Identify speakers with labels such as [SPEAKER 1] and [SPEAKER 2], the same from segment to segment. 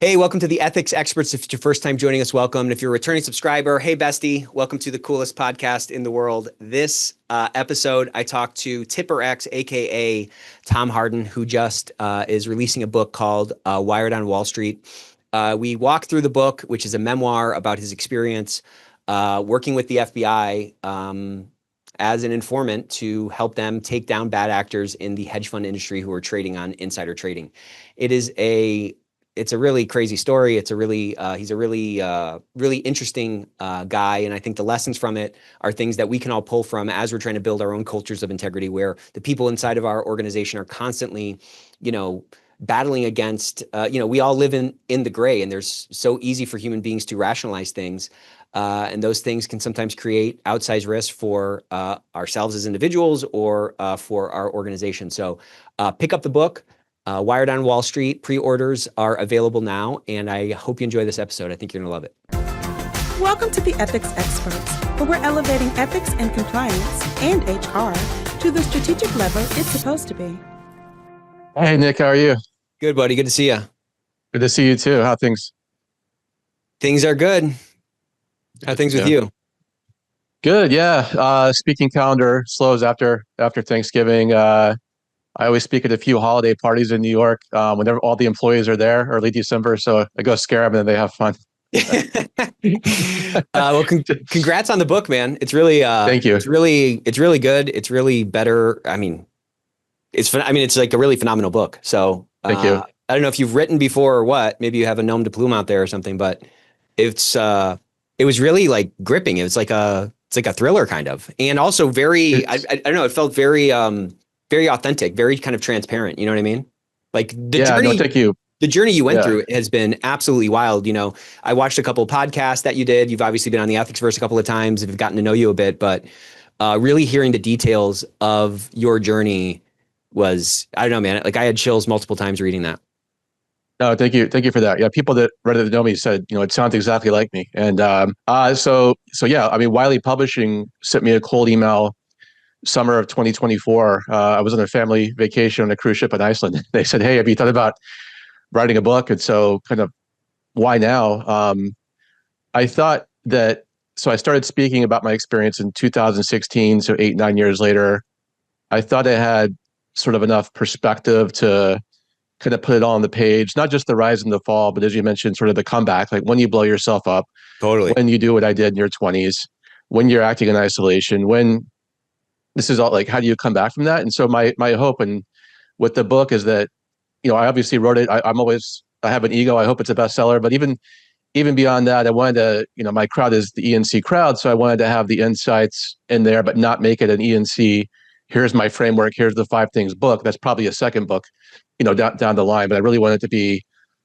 [SPEAKER 1] Hey, welcome to the Ethics Experts. If it's your first time joining us, welcome. And if you're a returning subscriber, hey, bestie, welcome to the coolest podcast in the world. This episode, I talked to Tipper X, aka Tom Hardin, who just is releasing a book called Wired on Wall Street. We walk through the book, which is a memoir about his experience working with the FBI as an informant to help them take down bad actors in the hedge fund industry who are trading on insider trading. It's a really crazy story. He's a really interesting guy. And I think the lessons from it are things that we can all pull from as we're trying to build our own cultures of integrity, where the people inside of our organization are constantly, battling against, we all live in the gray, and there's so easy for human beings to rationalize things. And those things can sometimes create outsized risk for ourselves as individuals or for our organization. So pick up the book. Wired on Wall Street. Pre-orders are available now, and I hope you enjoy this episode. I think you're going to love it.
[SPEAKER 2] Welcome to the Ethics Experts, where we're elevating ethics and compliance and HR to the strategic level it's supposed to be.
[SPEAKER 3] Hey, Nick, how are you?
[SPEAKER 1] Good, buddy. Good to see you.
[SPEAKER 3] Good to see you too. How things?
[SPEAKER 1] Things are good. How things with you?
[SPEAKER 3] Good, yeah. Speaking calendar slows after Thanksgiving. I always speak at a few holiday parties in New York whenever all the employees are there, early December. So I go scare them and they have fun.
[SPEAKER 1] Well, congrats on the book, man. It's really,
[SPEAKER 3] thank you.
[SPEAKER 1] It's really good. It's really better. It's like a really phenomenal book. So
[SPEAKER 3] thank you.
[SPEAKER 1] I don't know if you've written before or what. Maybe you have a nom de plume out there or something, but it was really like gripping. It's like a thriller kind of, and also very. I don't know. It felt very very authentic, very kind of transparent. You know what I mean? Like the journey.
[SPEAKER 3] No, thank you.
[SPEAKER 1] The journey you went through has been absolutely wild. I watched a couple of podcasts that you did. You've obviously been on the Ethicsverse a couple of times. I've gotten to know you a bit, but really hearing the details of your journey was, I don't know, man. Like I had chills multiple times reading that.
[SPEAKER 3] No, thank you for that. Yeah, people that read it that know me said, it sounds exactly like me. And so yeah, Wiley Publishing sent me a cold email. Summer of 2024, I was on a family vacation on a cruise ship in Iceland. They said, "Hey, have you thought about writing a book?" And so, kind of, why now? I thought that. So I started speaking about my experience in 2016. So 8-9 years later, I thought I had sort of enough perspective to kind of put it all on the page. Not just the rise and the fall, but as you mentioned, sort of the comeback. Like when you blow yourself up,
[SPEAKER 1] totally.
[SPEAKER 3] When you do what I did in your 20s, when you're acting in isolation, when this is all like, how do you come back from that? And so my hope and with the book is that, I obviously wrote it. I have an ego. I hope it's a bestseller, but even beyond that, I wanted to, my crowd is the ENC crowd. So I wanted to have the insights in there, but not make it an ENC. Here's my framework. Here's the 5 things book. That's probably a second book, down the line, but I really want it to be,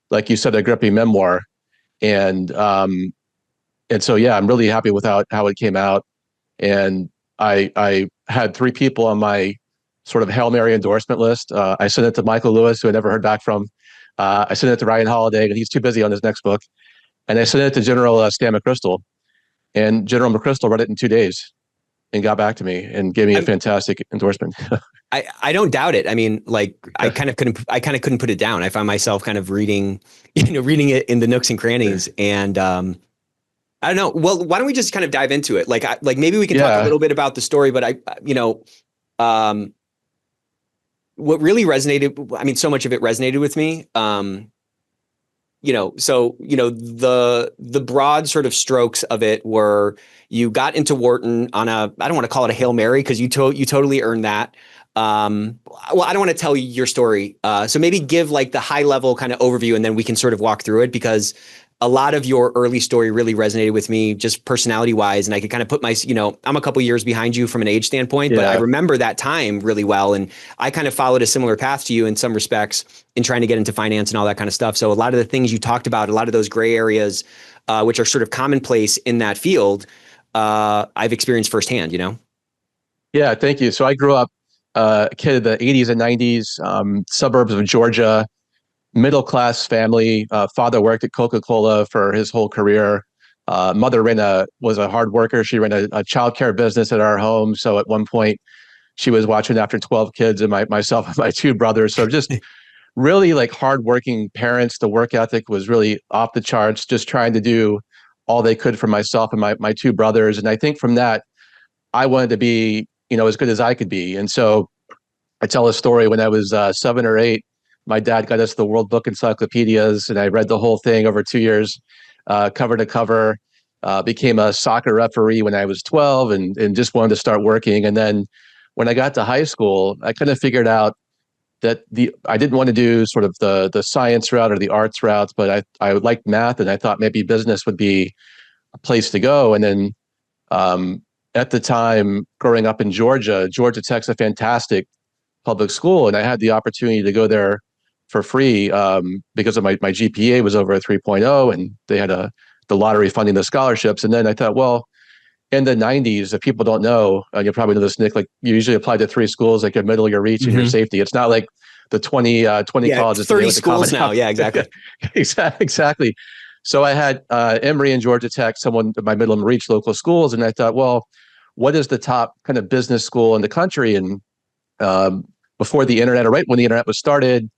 [SPEAKER 3] like you said, a gripping memoir. And so, yeah, I'm really happy with how it came out. And I had 3 people on my sort of Hail Mary endorsement list. I sent it to Michael Lewis, who I never heard back from. I sent it to Ryan Holiday, and he's too busy on his next book. And I sent it to General Stan McChrystal. And General McChrystal read it in 2 days and got back to me and gave me a fantastic endorsement.
[SPEAKER 1] I don't doubt it. I mean, like I kind of couldn't put it down. I found myself kind of reading it in the nooks and crannies. And I don't know. Well, why don't we just kind of dive into it? Like maybe we can talk a little bit about the story, but what really resonated, so much of it resonated with me. The broad sort of strokes of it were you got into Wharton on I don't want to call it a Hail Mary because you totally earned that. Well, I don't want to tell you your story. So maybe give like the high level kind of overview and then we can sort of walk through it because a lot of your early story really resonated with me just personality wise. And I could kind of put I'm a couple years behind you from an age standpoint, but I remember that time really well. And I kind of followed a similar path to you in some respects in trying to get into finance and all that kind of stuff. So a lot of the things you talked about, a lot of those gray areas, which are sort of commonplace in that field, I've experienced firsthand,
[SPEAKER 3] Yeah, thank you. So I grew up a kid of the 80s and 90s, suburbs of Georgia, middle-class family. Father worked at Coca-Cola for his whole career. Mother was a hard worker. She ran a childcare business at our home. So at one point she was watching after 12 kids and myself and my 2 brothers. So just really like hardworking parents. The work ethic was really off the charts, just trying to do all they could for myself and my two brothers. And I think from that, I wanted to be, as good as I could be. And so I tell a story when I was 7 or 8, my dad got us the World Book encyclopedias, and I read the whole thing over 2 years, cover to cover. Became a soccer referee when I was 12, and just wanted to start working. And then when I got to high school, I kind of figured out that I didn't want to do sort of the science route or the arts route, but I liked math, and I thought maybe business would be a place to go. And then at the time, growing up in Georgia Tech's a fantastic public school, and I had the opportunity to go there for free because of my GPA was over a 3.0, and they had the lottery funding the scholarships. And then I thought, well, in the 90s, if people don't know, you probably know this, Nick, like you usually apply to 3 schools, like your middle, your reach, and your safety. It's not like the 20 colleges.
[SPEAKER 1] 30 schools now. Yeah, exactly.
[SPEAKER 3] Exactly. So I had Emory and Georgia Tech, someone my middle and reach local schools. And I thought, well, what is the top kind of business school in the country? And before the internet, or right when the internet was started,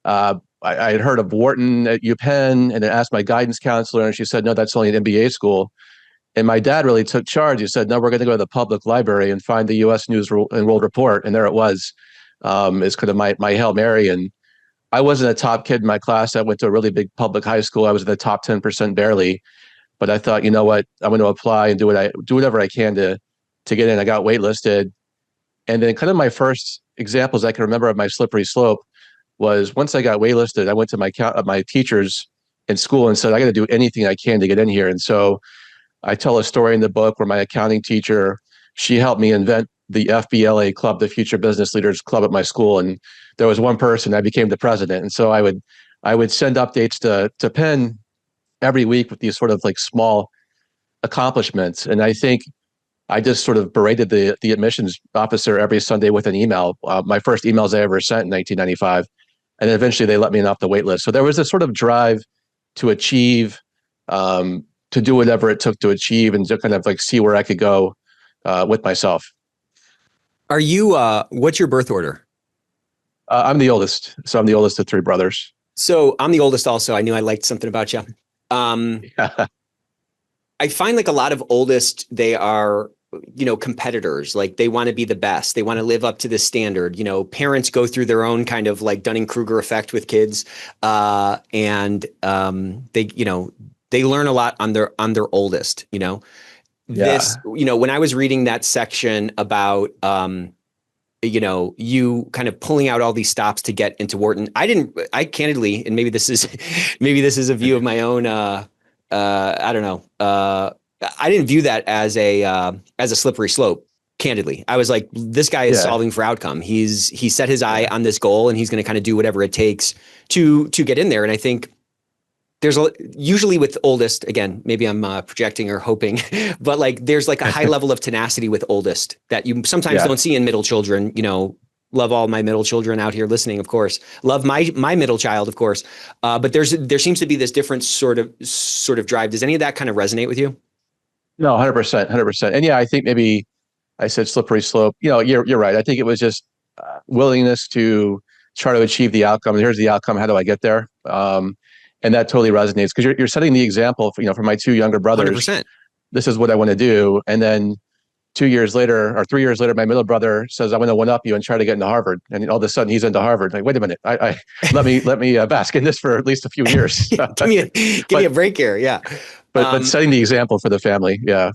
[SPEAKER 3] I had heard of Wharton at UPenn, and I asked my guidance counselor, and she said, no, that's only an MBA school. And my dad really took charge. He said, no, we're going to go to the public library and find the U.S. News and World Report. And there it was. It's kind of my Hail Mary. And I wasn't a top kid in my class. I went to a really big public high school. I was in the top 10% barely. But I thought, you know what, I'm going to apply and do whatever I can to get in. I got waitlisted. And then kind of my first examples I can remember of my slippery slope was once I got waitlisted, I went to my teachers in school and said, I got to do anything I can to get in here. And so I tell a story in the book where my accounting teacher, she helped me invent the FBLA club, the Future Business Leaders Club at my school. And there was one person, I became the president. And so I would send updates to Penn every week with these sort of like small accomplishments. And I think I just sort of berated the admissions officer every Sunday with an email. My first emails I ever sent in 1995. And then eventually they let me off the wait list. So there was this sort of drive to achieve, to do whatever it took to achieve, and to kind of like see where I could go with myself.
[SPEAKER 1] Are you, what's your birth order?
[SPEAKER 3] I'm the oldest. So I'm the oldest of 3 brothers.
[SPEAKER 1] So I'm the oldest also. I knew I liked something about you.
[SPEAKER 3] Yeah.
[SPEAKER 1] I find like a lot of oldest, they are, competitors. Like they want to be the best. They want to live up to the standard. Parents go through their own kind of like Dunning-Kruger effect with kids. And they learn a lot on their oldest, This, when I was reading that section about, you kind of pulling out all these stops to get into Wharton, I candidly, and maybe this is a view of my own, I don't know. I didn't view that as a slippery slope. Candidly, I was like, this guy is solving for outcome. He set his eye on this goal, and he's going to kind of do whatever it takes to get in there. And I think there's usually with oldest, again, maybe I'm projecting or hoping, but like there's like a high level of tenacity with oldest that you sometimes don't see in middle children. Love all my middle children out here listening, of course. Love my middle child, of course. But there seems to be this different sort of drive. Does any of that kind of resonate with you?
[SPEAKER 3] No, 100%. And I think maybe I said slippery slope. You're right. I think it was just willingness to try to achieve the outcome. And here's the outcome. How do I get there? And that totally resonates because you're setting the example for my 2 younger brothers.
[SPEAKER 1] 100%.
[SPEAKER 3] This is what I want to do. And then 3 years later, my middle brother says, I'm going to one up you and try to get into Harvard. And all of a sudden he's into Harvard. Like, wait a minute, let me bask in this for at least a few years.
[SPEAKER 1] give me a break here. Yeah.
[SPEAKER 3] But setting the example for the family. Yeah.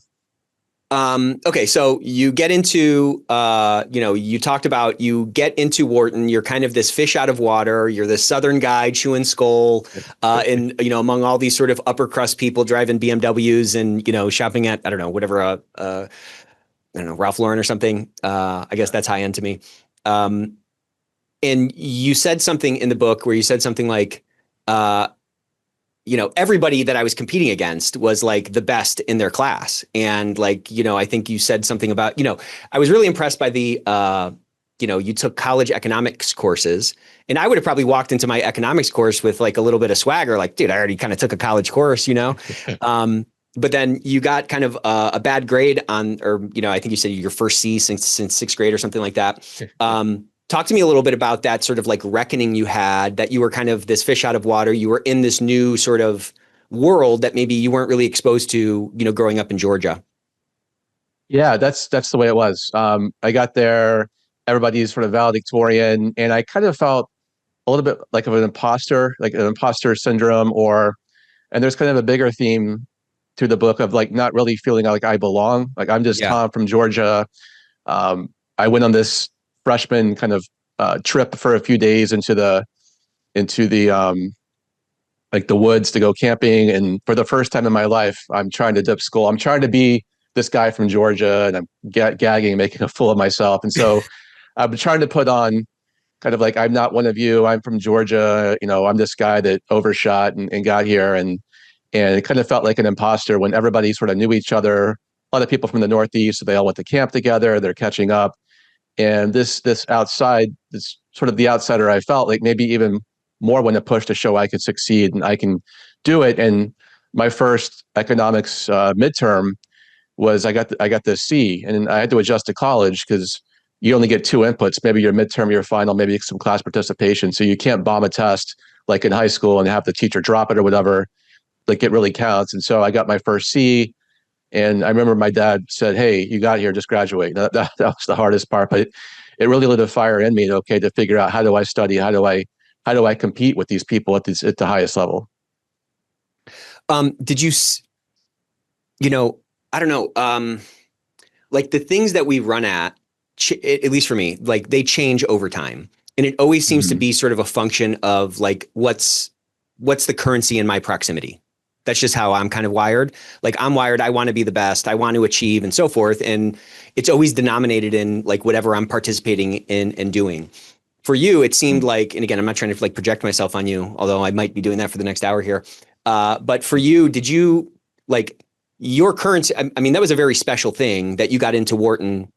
[SPEAKER 1] Okay. So you get into, you talked about, you get into Wharton, you're kind of this fish out of water. You're this Southern guy chewing skull, and, among all these sort of upper crust people driving BMWs and, shopping at, I don't know, whatever, I don't know, Ralph Lauren or something. I guess that's high end to me. And you said something in the book where you said something like, everybody that I was competing against was like the best in their class. And like, I think you said something about, I was really impressed by the, you took college economics courses, and I would have probably walked into my economics course with like a little bit of swagger, like, dude, I already kind of took a college course, but then you got kind of a bad grade on, or, I think you said your first C since 6th grade or something like that. Talk to me a little bit about that sort of like reckoning you had, that you were kind of this fish out of water. You were in this new sort of world that maybe you weren't really exposed to, growing up in Georgia.
[SPEAKER 3] Yeah, that's the way it was. I got there, everybody's sort of valedictorian, and I kind of felt a little bit like of an imposter, like an imposter syndrome, and there's kind of a bigger theme through the book of like not really feeling like I belong. Like I'm just
[SPEAKER 1] Yeah.
[SPEAKER 3] Tom from Georgia. I went on this freshman kind of trip for a few days into the like the woods to go camping, and for the first time in my life, I'm trying to dip school. I'm trying to be this guy from Georgia, and I'm gagging, making a fool of myself. And so I've been trying to put on kind of like, I'm not one of you. I'm from Georgia. I'm this guy that overshot and got here. And it kind of felt like an imposter when everybody sort of knew each other. A lot of people from the Northeast, so they all went to camp together. They're catching up. And this outside, this sort of the outsider, I felt like maybe even more when it pushed to show I could succeed and I can do it. And my first economics midterm was I got the C, and I had to adjust to college because you only get two inputs, maybe your midterm, your final, maybe some class participation. So you can't bomb a test like in high school and have the teacher drop it or whatever. Like it really counts. And so I got my first C, and I remember my dad said, "Hey, you got here, just graduate." That was the hardest part, but it really lit a fire in me. Okay, to figure out how do I study, how do I compete with these people at the highest level.
[SPEAKER 1] Did you, I don't know, like the things that we run at least for me, like they change over time. And it always seems to be sort of a function of like, what's the currency in my proximity. That's just how I'm kind of wired. Like I'm wired, I want to be the best, I want to achieve and so forth. And it's always denominated in like whatever I'm participating in and doing. For you, it seemed like, and again, I'm not trying to like project myself on you, although I might be doing that for the next hour here. But for you, did you like your currency? I mean, that was a very special thing that you got into Wharton.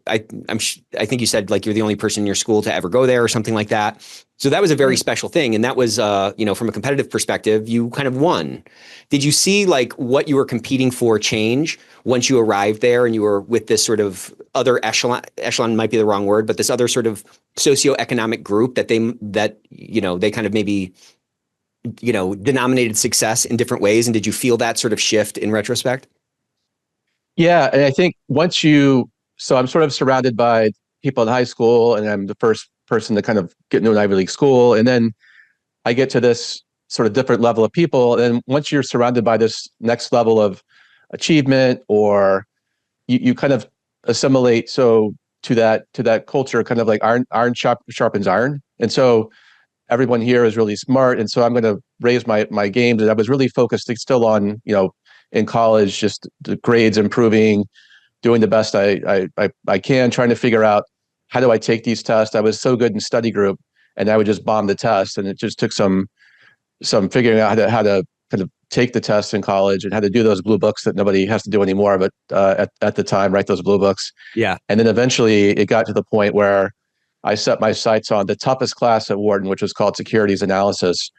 [SPEAKER 1] I think you said like you're the only person in your school to ever go there or something like that. So that was a very special thing. And that was, from a competitive perspective, you kind of won. Did you see like what you were competing for change once you arrived there and you were with this sort of other echelon might be the wrong word, but this other sort of socioeconomic group that they kind of maybe, denominated success in different ways? And did you feel that sort of shift in retrospect?
[SPEAKER 3] Yeah, and I think so I'm sort of surrounded by people in high school, and I'm the first person to kind of get into an Ivy League school. And then I get to this sort of different level of people. And once you're surrounded by this next level of achievement, or you kind of assimilate to that culture, kind of like iron sharpens iron. And so everyone here is really smart. And so I'm going to raise my games. And I was really focused still on, in college, just the grades improving, doing the best I can, trying to figure out how do I take these tests. I was so good in study group, and I would just bomb the test, and it just took some figuring out how to kind of take the test in college and how to do those blue books that nobody has to do anymore, but at the time, write those blue books.
[SPEAKER 1] Yeah.
[SPEAKER 3] And then eventually it got to the point where I set my sights on the toughest class at Wharton, which was called securities analysis,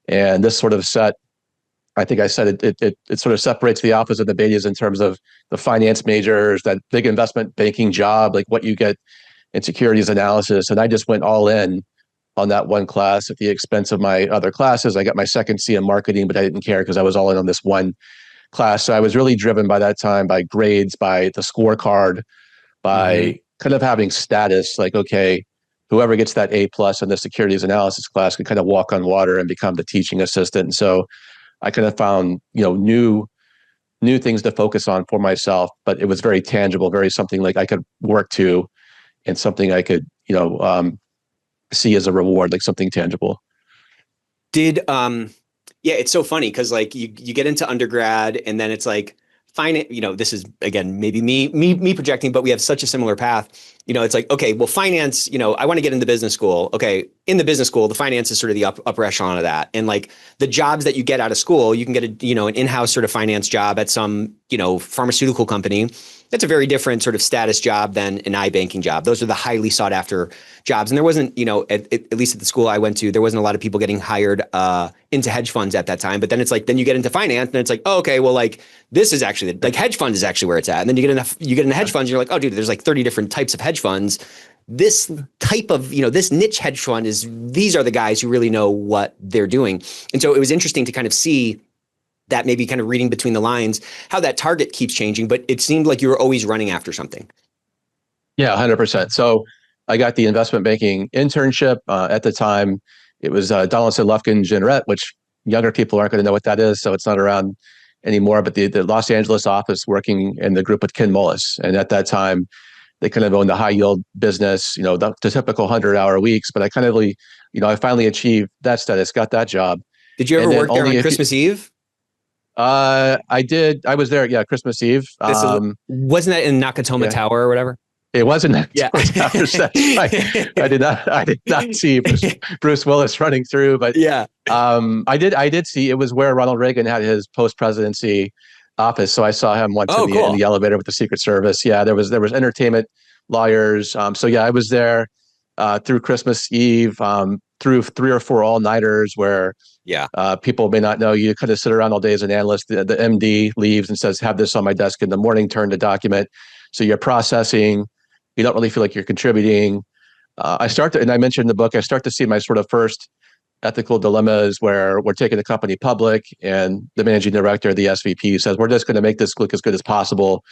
[SPEAKER 3] and this sort of I think I said it sort of separates the alphas and the betas in terms of the finance majors, that big investment banking job, like what you get in securities analysis. And I just went all in on that one class at the expense of my other classes. I got my second C in marketing, but I didn't care because I was all in on this one class. So I was really driven by that time by grades, by the scorecard, by kind of having status, like, okay, whoever gets that A+ in the securities analysis class can kind of walk on water and become the teaching assistant. And so I kind of found, new things to focus on for myself, but it was very tangible, very something like I could work to, and something I could, see as a reward, like something tangible.
[SPEAKER 1] Yeah, it's so funny because like you get into undergrad and then it's like finance, this is again maybe me projecting, but we have such a similar path. It's like, okay, well, finance, I want to get into business school. Okay, in the business school, the finance is sort of the upper echelon of that. And like the jobs that you get out of school, you can get an in-house sort of finance job at some, pharmaceutical company. That's a very different sort of status job than an iBanking job. Those are the highly sought after jobs. And there wasn't, at least at the school I went to, there wasn't a lot of people getting hired into hedge funds at that time. But then it's like, then you get into finance and it's like, oh, okay, well, like this is actually like hedge fund is actually where it's at. And then you get into hedge funds and you're like, oh, dude, there's like 30 different types of hedge funds. this type of, this niche hedge fund these are the guys who really know what they're doing. And so it was interesting to kind of see that, maybe kind of reading between the lines, how that target keeps changing, but it seemed like you were always running after something.
[SPEAKER 3] Yeah, 100%. So I got the investment banking internship at the time. It was Donaldson, Lufkin, Jenrette, which younger people aren't going to know what that is, so it's not around anymore. But the Los Angeles office, working in the group with Ken Mullis, and at that time, they kind of owned the high yield business, the typical 100-hour weeks. But I kind of, I finally achieved that status, got that job.
[SPEAKER 1] Did you ever work there on Christmas Eve?
[SPEAKER 3] I did. I was there. Yeah, Christmas Eve.
[SPEAKER 1] Wasn't that in Nakatomi Tower or whatever?
[SPEAKER 3] It wasn't.
[SPEAKER 1] Yeah.
[SPEAKER 3] I did not see Bruce Willis running through, but
[SPEAKER 1] yeah,
[SPEAKER 3] I did see. It was where Ronald Reagan had his post-presidency office. So I saw him once in the elevator with the Secret Service. Yeah, there was entertainment lawyers. So yeah, I was there through Christmas Eve, through 3 or 4 all-nighters where people may not know, you kind of sit around all day as an analyst. The MD leaves and says, have this on my desk in the morning, turn to document. So you're processing. You don't really feel like you're contributing. And I mentioned in the book, I start to see my sort of first ethical dilemmas where we're taking the company public and the managing director, the SVP, says, we're just going to make this look as good as possible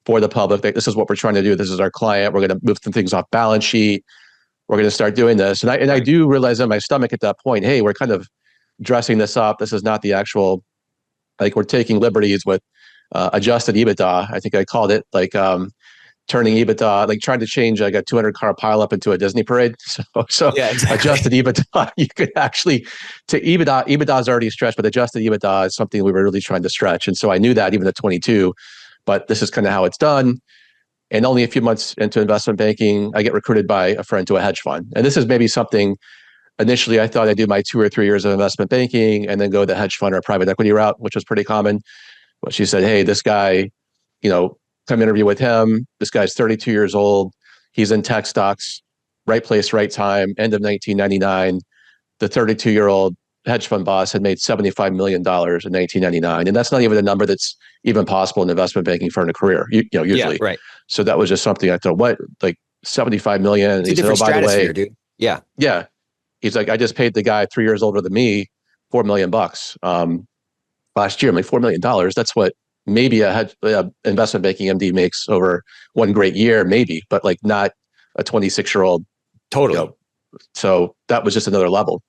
[SPEAKER 3] for the public. This is what we're trying to do. This is our client. We're going to move some things off balance sheet. We're going to start doing this. And I do realize in my stomach at that point, hey, we're kind of dressing this up. This is not the actual, we're taking liberties with adjusted EBITDA. I think I called it turning EBITDA, trying to change a 200-car pileup into a Disney parade. So yeah, exactly. Adjusted EBITDA, you could actually, to EBITDA is already stretched, but adjusted EBITDA is something we were really trying to stretch. And so I knew that even at 22, but this is kind of how it's done. And only a few months into investment banking, I get recruited by a friend to a hedge fund. And this is maybe something, initially I thought I'd do my 2 or 3 years of investment banking and then go the hedge fund or private equity route, which was pretty common. But she said, hey, this guy, come interview with him. This guy's 32 years old. He's in tech stocks, right place, right time, end of 1999. The 32-year-old hedge fund boss had made $75 million in 1999. And that's not even a number that's even possible in investment banking for a career, usually.
[SPEAKER 1] Yeah, right.
[SPEAKER 3] So that was just something I thought, what, 75 million?
[SPEAKER 1] It's a different stratosphere, dude. Yeah.
[SPEAKER 3] Yeah. He's like, I just paid the guy 3 years older than me $4 million last year. I'm like, $4 million. That's what maybe a investment banking MD makes over one great year, maybe, but not a 26-year-old.
[SPEAKER 1] Totally.
[SPEAKER 3] So that was just another level.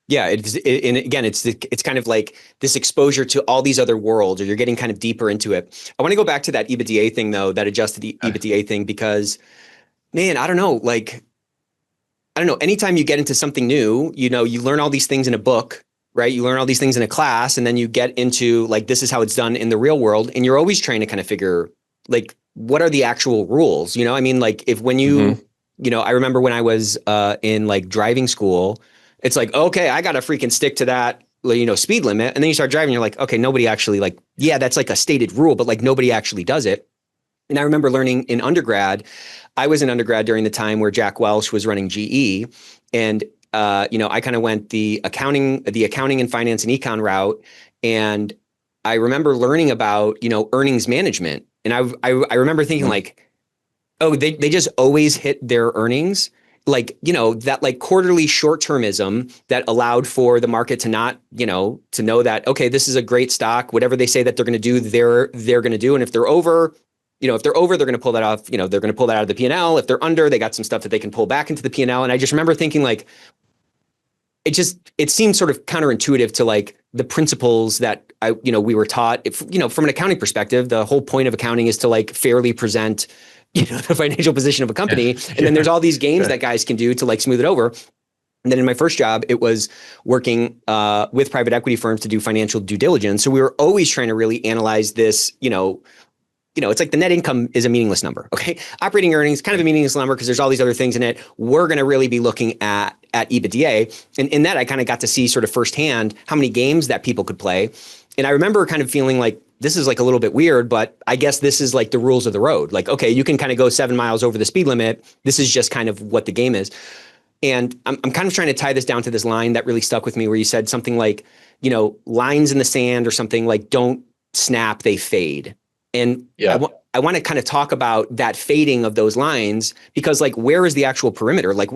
[SPEAKER 1] Yeah, and again, it's kind of like this exposure to all these other worlds, or you're getting kind of deeper into it. I want to go back to that EBITDA thing, though, that adjusted EBITDA thing, because, man, I don't know. Anytime you get into something new, you learn all these things in a book, right? You learn all these things in a class, and then you get into this is how it's done in the real world, and you're always trying to kind of figure what are the actual rules? If when you, I remember when I was in driving school. It's okay, I got to freaking stick to that, speed limit. And then you start driving, you're like, okay, nobody actually that's a stated rule, but nobody actually does it. And I remember learning in undergrad, I was in undergrad during the time where Jack Welch was running GE. And, I kind of went the accounting and finance and econ route. And I remember learning about, earnings management. And I remember thinking they just always hit their earnings. That quarterly short-termism that allowed for the market to not, to know that, okay, this is a great stock, whatever they say that they're going to do, they're going to do. And if they're over, they're going to pull that off, they're going to pull that out of the P&L. If they're under, they got some stuff that they can pull back into the P&L. And I just remember thinking it seemed sort of counterintuitive to the principles that we were taught. If, from an accounting perspective, the whole point of accounting is to fairly present the financial position of a company. And then there's all these games that guys can do to smooth it over. And then in my first job, it was working with private equity firms to do financial due diligence. So we were always trying to really analyze this, it's the net income is a meaningless number. Okay. Operating earnings, kind of a meaningless number because there's all these other things in it. We're going to really be looking at EBITDA. And in that, I kind of got to see sort of firsthand how many games that people could play. And I remember kind of feeling this is a little bit weird, but I guess this is the rules of the road. Okay, you can kind of go 7 miles over the speed limit. This is just kind of what the game is. And I'm kind of trying to tie this down to this line that really stuck with me where you said something lines in the sand or something don't snap, they fade. And I want to kind of talk about that fading of those lines, because like, where is the actual perimeter? Like,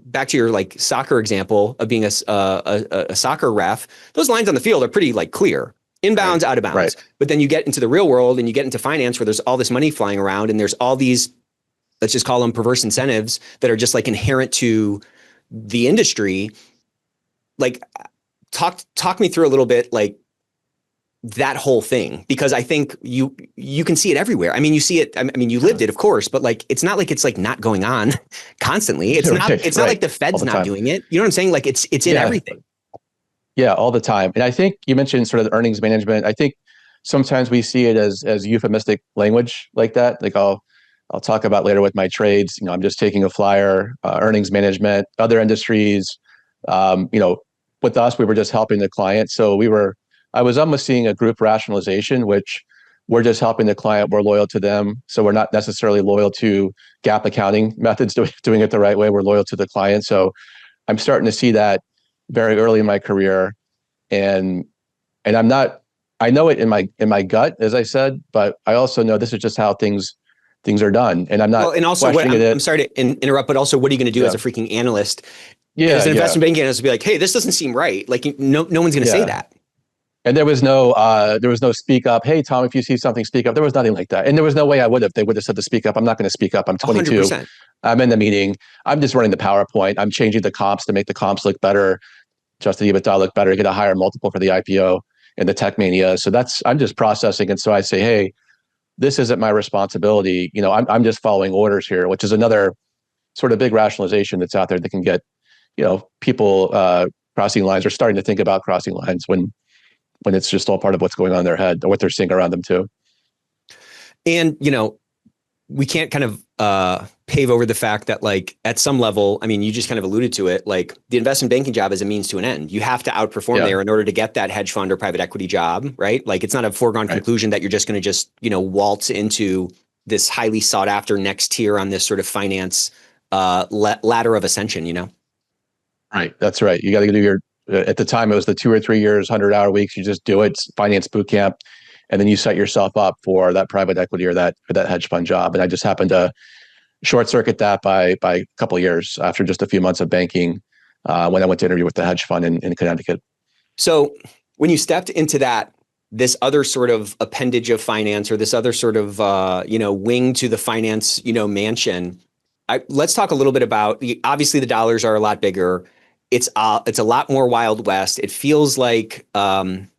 [SPEAKER 1] back to your like soccer example of being a soccer ref, those lines on the field are pretty like clear. Inbounds, out of bounds.
[SPEAKER 3] Right.
[SPEAKER 1] But then you get into the real world and you get into finance where there's all this money flying around and there's all these, let's just call them perverse incentives that are just like inherent to the industry. Like, talk me through a little bit, like that whole thing, because I think you can see it everywhere. I mean, you see it. I mean, you lived it, of course, but like, it's not like it's like not going on constantly. It's not. It's not like the Fed's not doing it. You know what I'm saying? Like, it's in everything.
[SPEAKER 3] Yeah, all the time. And I think you mentioned sort of the earnings management. I think sometimes we see it as euphemistic language like that. Like I'll talk about later with my trades. I'm just taking a flyer. Earnings management, other industries. With us, we were just helping the client. So I was almost seeing a group rationalization, which we're just helping the client. We're loyal to them. So we're not necessarily loyal to GAAP accounting methods, doing it the right way. We're loyal to the client. So I'm starting to see that very early in my career. And I know it in my gut, as I said, but I also know this is just how things are done. And I'm not.
[SPEAKER 1] Well, and also, I'm sorry to interrupt, but also, what are you going to do as a freaking analyst? As an investment banking analyst, be like, hey, this doesn't seem right. Like, no one's going to say that.
[SPEAKER 3] And there was no speak up. Hey, Tom, if you see something, speak up. There was nothing like that. And there was no way they would have said to speak up. I'm not going to speak up. I'm 22. 100%. I'm in the meeting. I'm just running the PowerPoint. I'm changing the comps to make the comps look better, adjusted EBITDA look better, get a higher multiple for the IPO and the tech mania. So I'm just processing. And so I say, hey, this isn't my responsibility. I'm just following orders here, which is another sort of big rationalization that's out there that can get, people crossing lines or starting to think about crossing lines when it's just all part of what's going on in their head or what they're seeing around them too.
[SPEAKER 1] And, we can't kind of pave over the fact that, like, at some level, I mean, you just kind of alluded to it, like the investment banking job is a means to an end. You have to outperform there in order to get that hedge fund or private equity job, right? Like, it's not a foregone conclusion that you're just going to waltz into this highly sought after next tier on this sort of finance ladder of ascension,
[SPEAKER 3] Right. That's right. You got to do at the time, it was the 2 or 3 years, 100-hour weeks. You just do it, finance boot camp, and then you set yourself up for that private equity or that hedge fund job. And I just happened to short circuit that by a couple of years after just a few months of banking when I went to interview with the hedge fund in Connecticut.
[SPEAKER 1] So when you stepped into this other sort of appendage of finance, or this other sort of wing to the finance mansion, let's talk a little bit about, obviously the dollars are a lot bigger. It's a lot more Wild West. It feels like, it's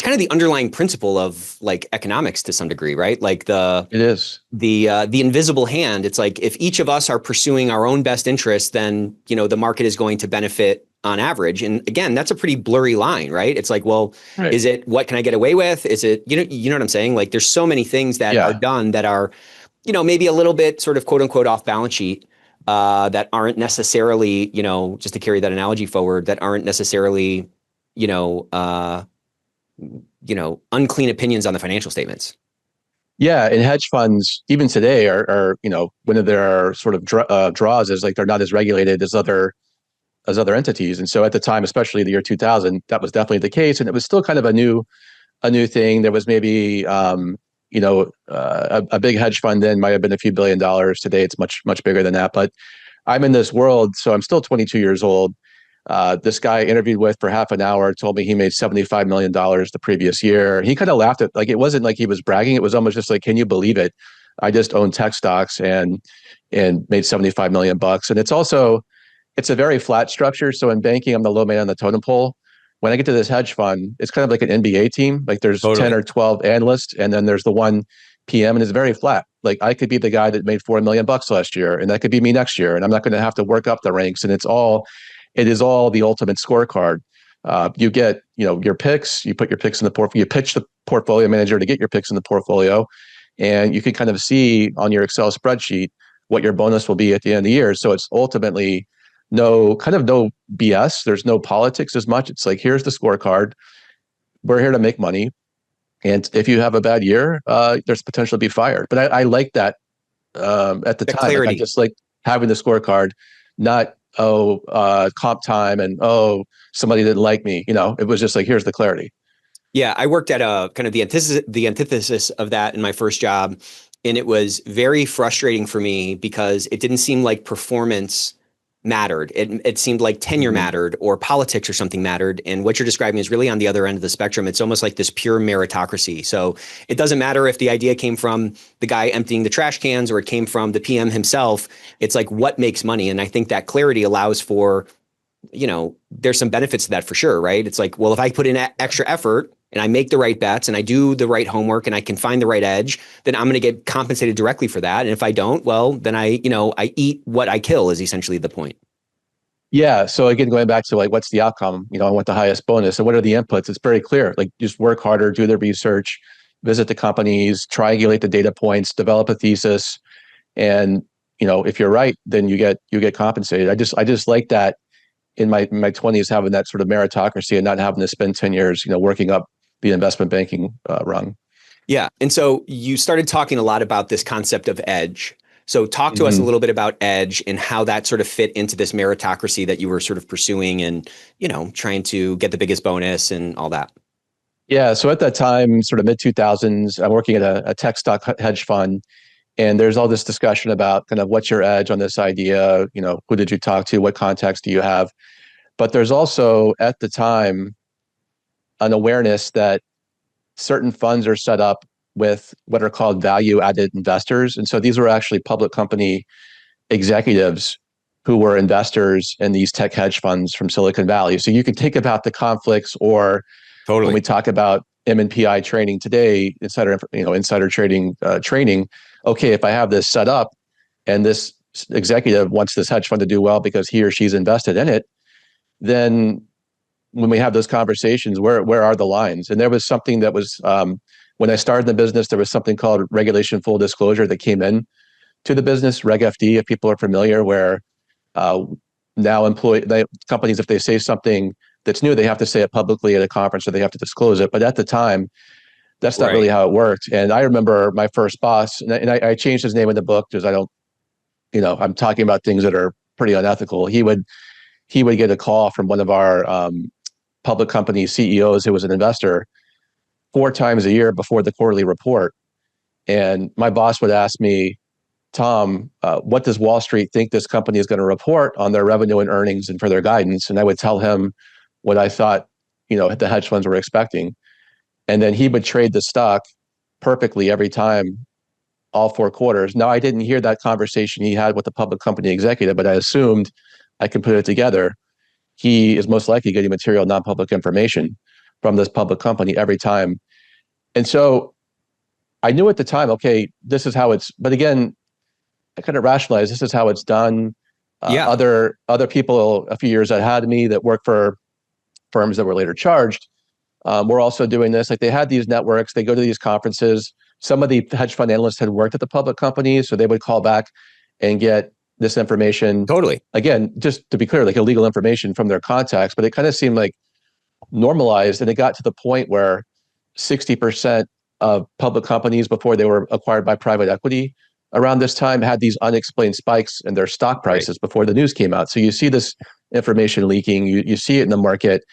[SPEAKER 1] kind of the underlying principle of like economics to some degree, right? Like it is the invisible hand. It's like, if each of us are pursuing our own best interests, then, the market is going to benefit on average. And again, that's a pretty blurry line, right? It's like, well, is it, what can I get away with? Is it, you know what I'm saying? Like, there's so many things that are done that are, maybe a little bit sort of quote unquote off balance sheet, that aren't necessarily, just to carry that analogy forward, that aren't necessarily, unclean opinions on the financial statements.
[SPEAKER 3] Yeah, and hedge funds even today are one of their sort of draws is like they're not as regulated as other entities. And so at the time, especially the year 2000, that was definitely the case, and it was still kind of a new thing. There was maybe a big hedge fund then might have been a few $1 billion. Today, it's much, much bigger than that. But I'm in this world, so I'm still 22 years old. This guy I interviewed with for half an hour told me he made $75 million the previous year. He kind of laughed at, like, it wasn't like he was bragging. It was almost just like, can you believe it? I just own tech stocks and made $75 million bucks. And it's a very flat structure. So in banking, I'm the low man on the totem pole. When I get to this hedge fund, it's kind of like an NBA team. Like there's 10 or 12 analysts, and then there's the one PM, and it's very flat. Like I could be the guy that made $4 million bucks last year, and that could be me next year. And I'm not going to have to work up the ranks. And it is all the ultimate scorecard. You get, your picks, you put your picks in the portfolio, you pitch the portfolio manager to get your picks in the portfolio. And you can kind of see on your Excel spreadsheet what your bonus will be at the end of the year. So it's ultimately no BS. There's no politics as much. It's like, here's the scorecard. We're here to make money. And if you have a bad year, there's potential to be fired. But I like that at the time. Clarity. Like, I just like having the scorecard, not, comp time and, somebody didn't like me. It was just like, here's the clarity.
[SPEAKER 1] Yeah, I worked at a kind of the antithesis of that in my first job, and it was very frustrating for me because it didn't seem like performance mattered. It seemed like tenure
[SPEAKER 3] Hmm.
[SPEAKER 1] mattered or politics or something mattered. And what you're describing is really on the other end of the spectrum. It's almost like this pure meritocracy. So it doesn't matter if the idea came from the guy emptying the trash cans or it came from the PM himself. It's like what makes money. And I think that clarity allows for, there's some benefits to that for sure, right? It's like, well, if I put in extra effort and I make the right bets and I do the right homework and I can find the right edge, then I'm going to get compensated directly for that. And if I don't, well, then I eat what I kill is essentially the point.
[SPEAKER 3] Yeah. So again, going back to like, what's the outcome? I want the highest bonus. And what are the inputs? It's very clear. Like, just work harder, do the research, visit the companies, triangulate the data points, develop a thesis, and if you're right, then you get compensated. I just like that in my 20s, having that sort of meritocracy and not having to spend 10 years, working up the investment banking rung.
[SPEAKER 1] Yeah. And so you started talking a lot about this concept of edge. So talk to us a
[SPEAKER 3] Hmm.
[SPEAKER 1] little bit about edge and how that sort of fit into this meritocracy that you were sort of pursuing and, trying to get the biggest bonus and all that.
[SPEAKER 3] Yeah. So at that time, sort of mid 2000s, I'm working at a tech stock hedge fund. And there's all this discussion about kind of what's your edge on this idea? Who did you talk to? What context do you have? But there's also at the time an awareness that certain funds are set up with what are called value added investors. And so these were actually public company executives who were investors in these tech hedge funds from Silicon Valley. So you can think about the conflicts, or when we
[SPEAKER 1] Totally.
[SPEAKER 3] talk about MNPI training today, insider trading training. Okay, if I have this set up and this executive wants this hedge fund to do well because he or she's invested in it, then when we have those conversations, where are the lines? And there was something that was when I started the business, there was something called regulation full disclosure that came in to the business, Reg FD, if people are familiar, where uh, now companies, if they say something that's new, they have to say it publicly at a conference or they have to disclose it. But at the time, that's not really
[SPEAKER 1] Right.
[SPEAKER 3] how it worked. And I remember my first boss, and I changed his name in the book because I don't, I'm talking about things that are pretty unethical. He would get a call from one of our public company CEOs who was an investor 4 times a year before the quarterly report. And my boss would ask me, Tom, what does Wall Street think this company is going to report on their revenue and earnings and for their guidance? And I would tell him what I thought, the hedge funds were expecting. And then he would trade the stock perfectly every time, all 4 quarters. Now, I didn't hear that conversation he had with the public company executive, but I assumed I could put it together. He is most likely getting material non-public information from this public company every time. And so I knew at the time, okay, this is how but again, I kind of rationalized this is how it's done.
[SPEAKER 1] Yeah.
[SPEAKER 3] Other people a few years ahead of me that work for firms that were later charged were also doing this. Like, they had these networks, they go to these conferences. Some of the hedge fund analysts had worked at the public companies, so they would call back and get this information.
[SPEAKER 1] Totally.
[SPEAKER 3] Again, just to be clear, like illegal information from their contacts, but it kind of seemed like normalized. And it got to the point where 60% of public companies before they were acquired by private equity around this time had these unexplained spikes in their stock
[SPEAKER 1] Right.
[SPEAKER 3] prices before the news came out. So you see this information leaking, you see it in the market,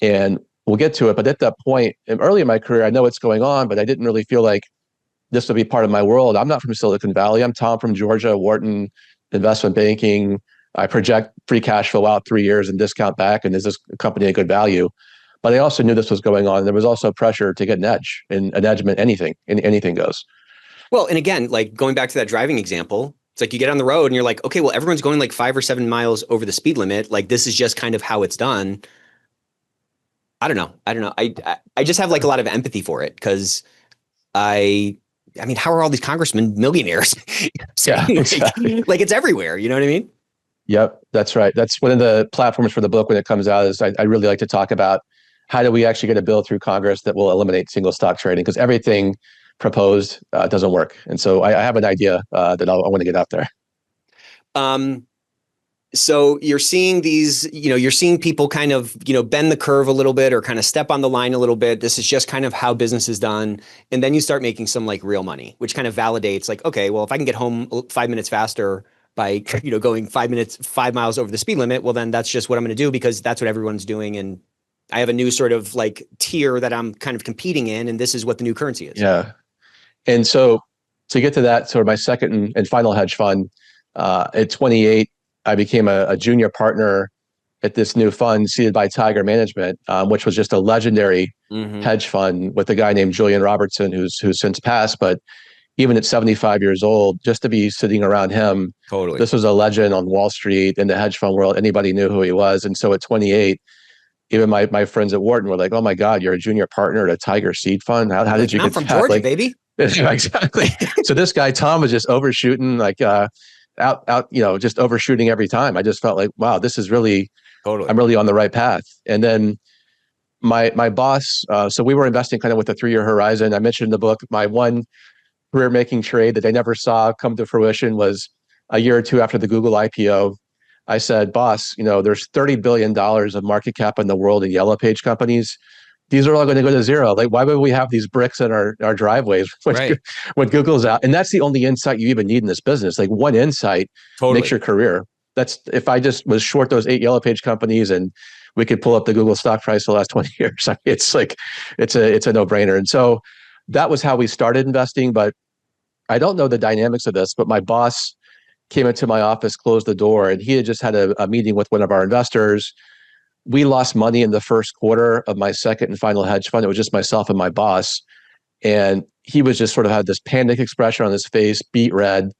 [SPEAKER 3] and we'll get to it. But at that point, early in my career, I know what's going on, but I didn't really feel like this would be part of my world. I'm not from Silicon Valley. I'm Tom from Georgia, Wharton, investment banking. I project free cash flow out 3 years and discount back. And is this company a good value? But I also knew this was going on. There was also pressure to get an edge, and an edge meant anything, and anything goes.
[SPEAKER 1] Well, and again, like going back to that driving example, it's like you get on the road and you're like, okay, well, everyone's going like 5 or 7 miles over the speed limit. Like this is just kind of how it's done. I don't know. I don't know. I just have like a lot of empathy for it because I I mean, how are all these congressmen millionaires?
[SPEAKER 3] Yeah, exactly.
[SPEAKER 1] Like it's everywhere. You know what I mean?
[SPEAKER 3] Yep, that's right. That's one of the platforms for the book when it comes out. Is I really like to talk about how do we actually get a bill through Congress that will eliminate single stock trading, because everything proposed doesn't work. And so I have an idea that I want to get out there.
[SPEAKER 1] Um, so you're seeing these, you're seeing people kind of, bend the curve a little bit or kind of step on the line a little bit. This is just kind of how business is done. And then you start making some like real money, which kind of validates like, okay, well, if I can get home 5 minutes faster by, going 5 miles over the speed limit, well, then that's just what I'm going to do because that's what everyone's doing. And I have a new sort of like tier that I'm kind of competing in, and this is what the new currency is.
[SPEAKER 3] Yeah. And so to get to that, sort of my second and final hedge fund, at 28, I became a junior partner at this new fund seeded by Tiger Management, which was just a legendary hedge fund with a guy named Julian Robertson, who's since passed. But even at 75 years old, just to be sitting around him,
[SPEAKER 1] Totally.
[SPEAKER 3] this was a legend on Wall Street in the hedge fund world. Anybody knew who he was. And so at 28, even my friends at Wharton were like, "Oh my God, you're a junior partner at a Tiger seed fund. How did you
[SPEAKER 1] I'm
[SPEAKER 3] get
[SPEAKER 1] from
[SPEAKER 3] that?"
[SPEAKER 1] Georgia,
[SPEAKER 3] Like,
[SPEAKER 1] baby.
[SPEAKER 3] exactly. So this guy Tom was just overshooting, like out, just overshooting every time. I just felt like, wow, this is really,
[SPEAKER 1] Totally.
[SPEAKER 3] I'm really on the right path. And then my boss, so we were investing kind of with a 3-year horizon. I mentioned in the book, my one career making trade that I never saw come to fruition was a year or two after the Google IPO. I said, boss, there's $30 billion of market cap in the world in yellow page companies. These are all going to go to zero. Like, why would we have these bricks in our driveways when Google's out? And that's the only insight you even need in this business. Like, one insight makes your career. That's if I just was short those 8 yellow page companies and we could pull up the Google stock price the last 20 years. I mean, it's like, it's a no brainer. And so that was how we started investing. But I don't know the dynamics of this, but my boss came into my office, closed the door, and he had just had a meeting with one of our investors. We lost money in the first quarter of my second and final hedge fund. It was just myself and my boss. And he was just sort of had this panic expression on his face, beet red,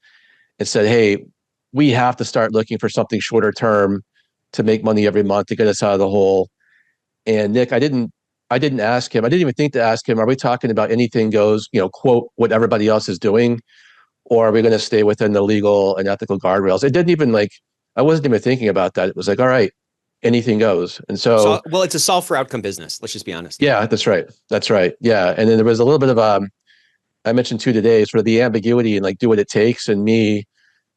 [SPEAKER 3] and said, "Hey, we have to start looking for something shorter term to make money every month to get us out of the hole." And Nick, I didn't ask him. I didn't even think to ask him, are we talking about anything goes, quote, what everybody else is doing? Or are we going to stay within the legal and ethical guardrails? It didn't even I wasn't even thinking about that. It was like, all right, anything goes. And so
[SPEAKER 1] well, it's a solve for outcome business. Let's just be honest.
[SPEAKER 3] Yeah, that's right. That's right. Yeah. And then there was a little bit of, I mentioned too today, sort of the ambiguity and like do what it takes, and me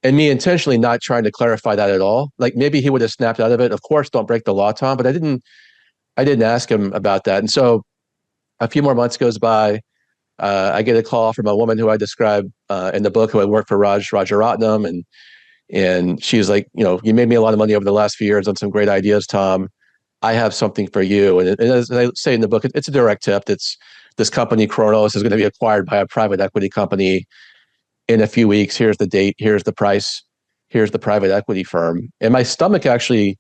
[SPEAKER 3] intentionally not trying to clarify that at all. Like maybe he would have snapped out of it. Of course, don't break the law, Tom, but I didn't ask him about that. And so a few more months goes by. I get a call from a woman who I describe in the book, who had worked for Rajaratnam, and she's like, you made me a lot of money over the last few years on some great ideas, Tom. I have something for you. And as I say in the book, it's a direct tip. It's this company, Kronos, is going to be acquired by a private equity company in a few weeks. Here's the date. Here's the price. Here's the private equity firm. And my stomach actually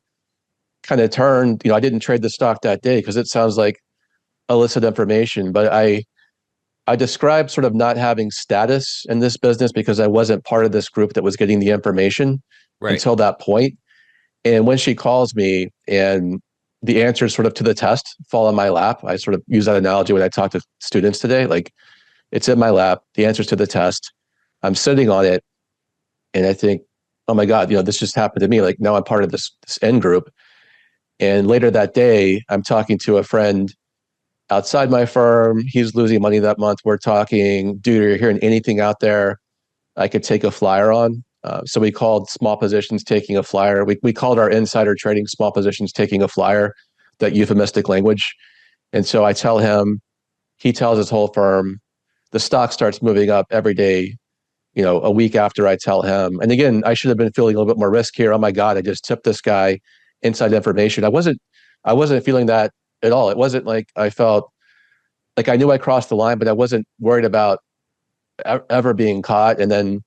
[SPEAKER 3] kind of turned. I didn't trade the stock that day because it sounds like illicit information, but I described sort of not having status in this business because I wasn't part of this group that was getting the information until that point. And when she calls me and the answers sort of to the test fall in my lap, I sort of use that analogy when I talk to students today. Like, it's in my lap, the answers to the test, I'm sitting on it, and I think, oh my God, this just happened to me. Like, now I'm part of this end group. And later that day, I'm talking to a friend outside my firm. He's losing money that month. We're talking, dude, are you hearing anything out there I could take a flyer on? So we called small positions taking a flyer. We called our insider trading small positions taking a flyer, that euphemistic language. And so I tell him, he tells his whole firm, the stock starts moving up every day, a week after I tell him. And again, I should have been feeling a little bit more risk here. Oh my God, I just tipped this guy inside information. I wasn't feeling that at all. It wasn't like I felt like I knew I crossed the line, but I wasn't worried about ever being caught. And then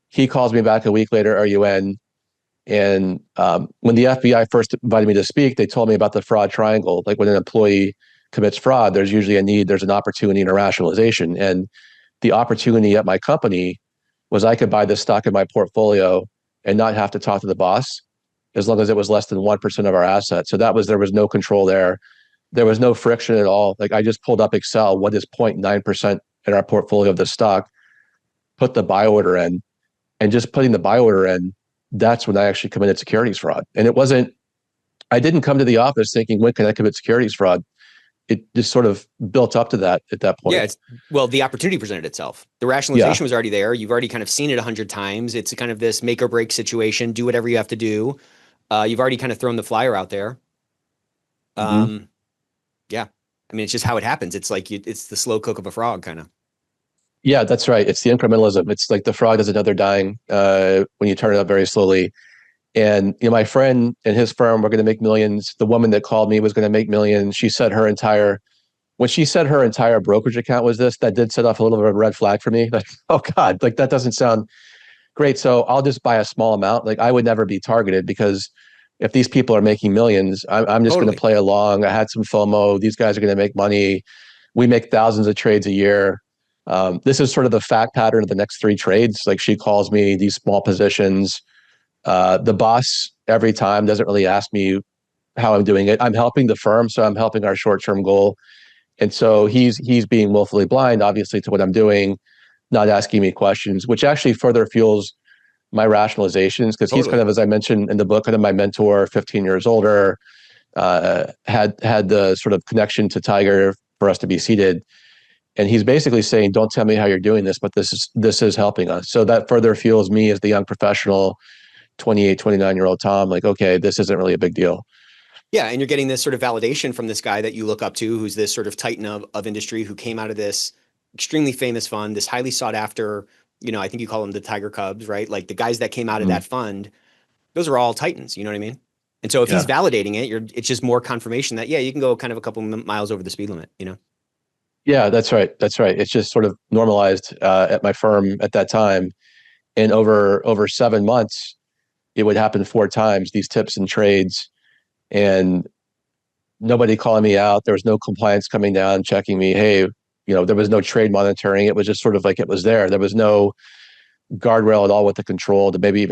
[SPEAKER 3] he calls me back a week later, are you in? And when the FBI first invited me to speak, they told me about the fraud triangle. Like, when an employee commits fraud, there's usually a need, there's an opportunity and a rationalization. And the opportunity at my company was I could buy this stock in my portfolio and not have to talk to the boss, as long as it was less than 1% of our assets. So there was no control there. There was no friction at all. Like, I just pulled up Excel, what is 0.9% in our portfolio of the stock, put the buy order in, and just putting the buy order in, that's when I actually committed securities fraud. And I didn't come to the office thinking, when can I commit securities fraud? It just sort of built up to that at that point.
[SPEAKER 1] Yeah, the opportunity presented itself. The rationalization was already there. You've already kind of seen it 100 times. It's kind of this make or break situation. Do whatever you have to do. You've already kind of thrown the flyer out there. Yeah. I mean, it's just how it happens. It's like it's the slow cook of a frog, kind of.
[SPEAKER 3] Yeah, that's right. It's the incrementalism. It's like the frog doesn't know they're dying when you turn it up very slowly. And my friend and his firm were going to make millions. The woman that called me was going to make millions. When she said her entire brokerage account was this, that did set off a little bit of a red flag for me. Like, oh God, like that doesn't sound great. So I'll just buy a small amount. Like I would never be targeted because if these people are making millions, I'm just going to play along. I had some FOMO. These guys are going to make money. We make thousands of trades a year. This is sort of the fact pattern of the next 3 trades. Like she calls me these small positions. The boss every time doesn't really ask me how I'm doing it. I'm helping the firm, so I'm helping our short-term goal. And so he's being willfully blind, obviously, to what I'm doing, not asking me questions, which actually further fuels my rationalizations because he's kind of, as I mentioned in the book, kind of my mentor, 15 years older, had the sort of connection to Tiger for us to be seated. And he's basically saying, don't tell me how you're doing this, but this is helping us. So that further fuels me as the young professional, 28, 29-year-old Tom, like, okay, this isn't really a big deal.
[SPEAKER 1] Yeah. And you're getting this sort of validation from this guy that you look up to, who's this sort of titan of industry, who came out of this extremely famous fund, this highly sought after, I think you call them the Tiger Cubs, right? Like the guys that came out of that fund, those are all titans, you know what I mean? And so if he's validating it, it's just more confirmation that, you can go kind of a couple miles over the speed limit,
[SPEAKER 3] Yeah, that's right. That's right. It's just sort of normalized at my firm at that time. And over 7 months, it would happen 4 times, these tips and trades, and nobody calling me out. There was no compliance coming down, checking me. Hey, there was no trade monitoring. It was just sort of like it was there. There was no guardrail at all with the control to maybe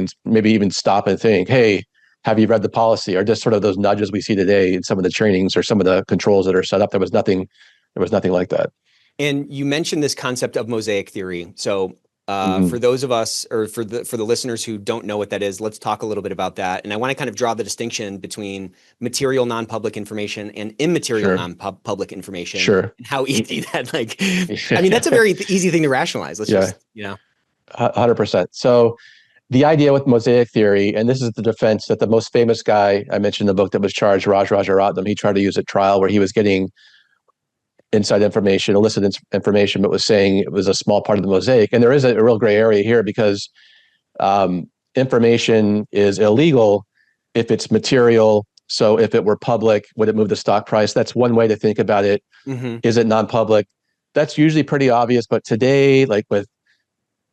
[SPEAKER 3] even stop and think, hey, have you read the policy? Or just sort of those nudges we see today in some of the trainings or some of the controls that are set up. There was nothing like that.
[SPEAKER 1] And you mentioned this concept of mosaic theory. So for those of us, or for the listeners who don't know what that is, let's talk a little bit about that. And I want to kind of draw the distinction between material non-public information and immaterial non-public information.
[SPEAKER 3] Sure.
[SPEAKER 1] And how easy that, I mean, that's a very easy thing to rationalize. Let's just,
[SPEAKER 3] 100%. So the idea with mosaic theory, and this is the defense that the most famous guy I mentioned in the book that was charged, Raj Rajaratnam, he tried to use at trial where he was getting inside information, illicit information, but was saying it was a small part of the mosaic. And there is a real gray area here because information is illegal if it's material. So if it were public, would it move the stock price? That's one way to think about it. Is it non-public? That's usually pretty obvious. But today, like with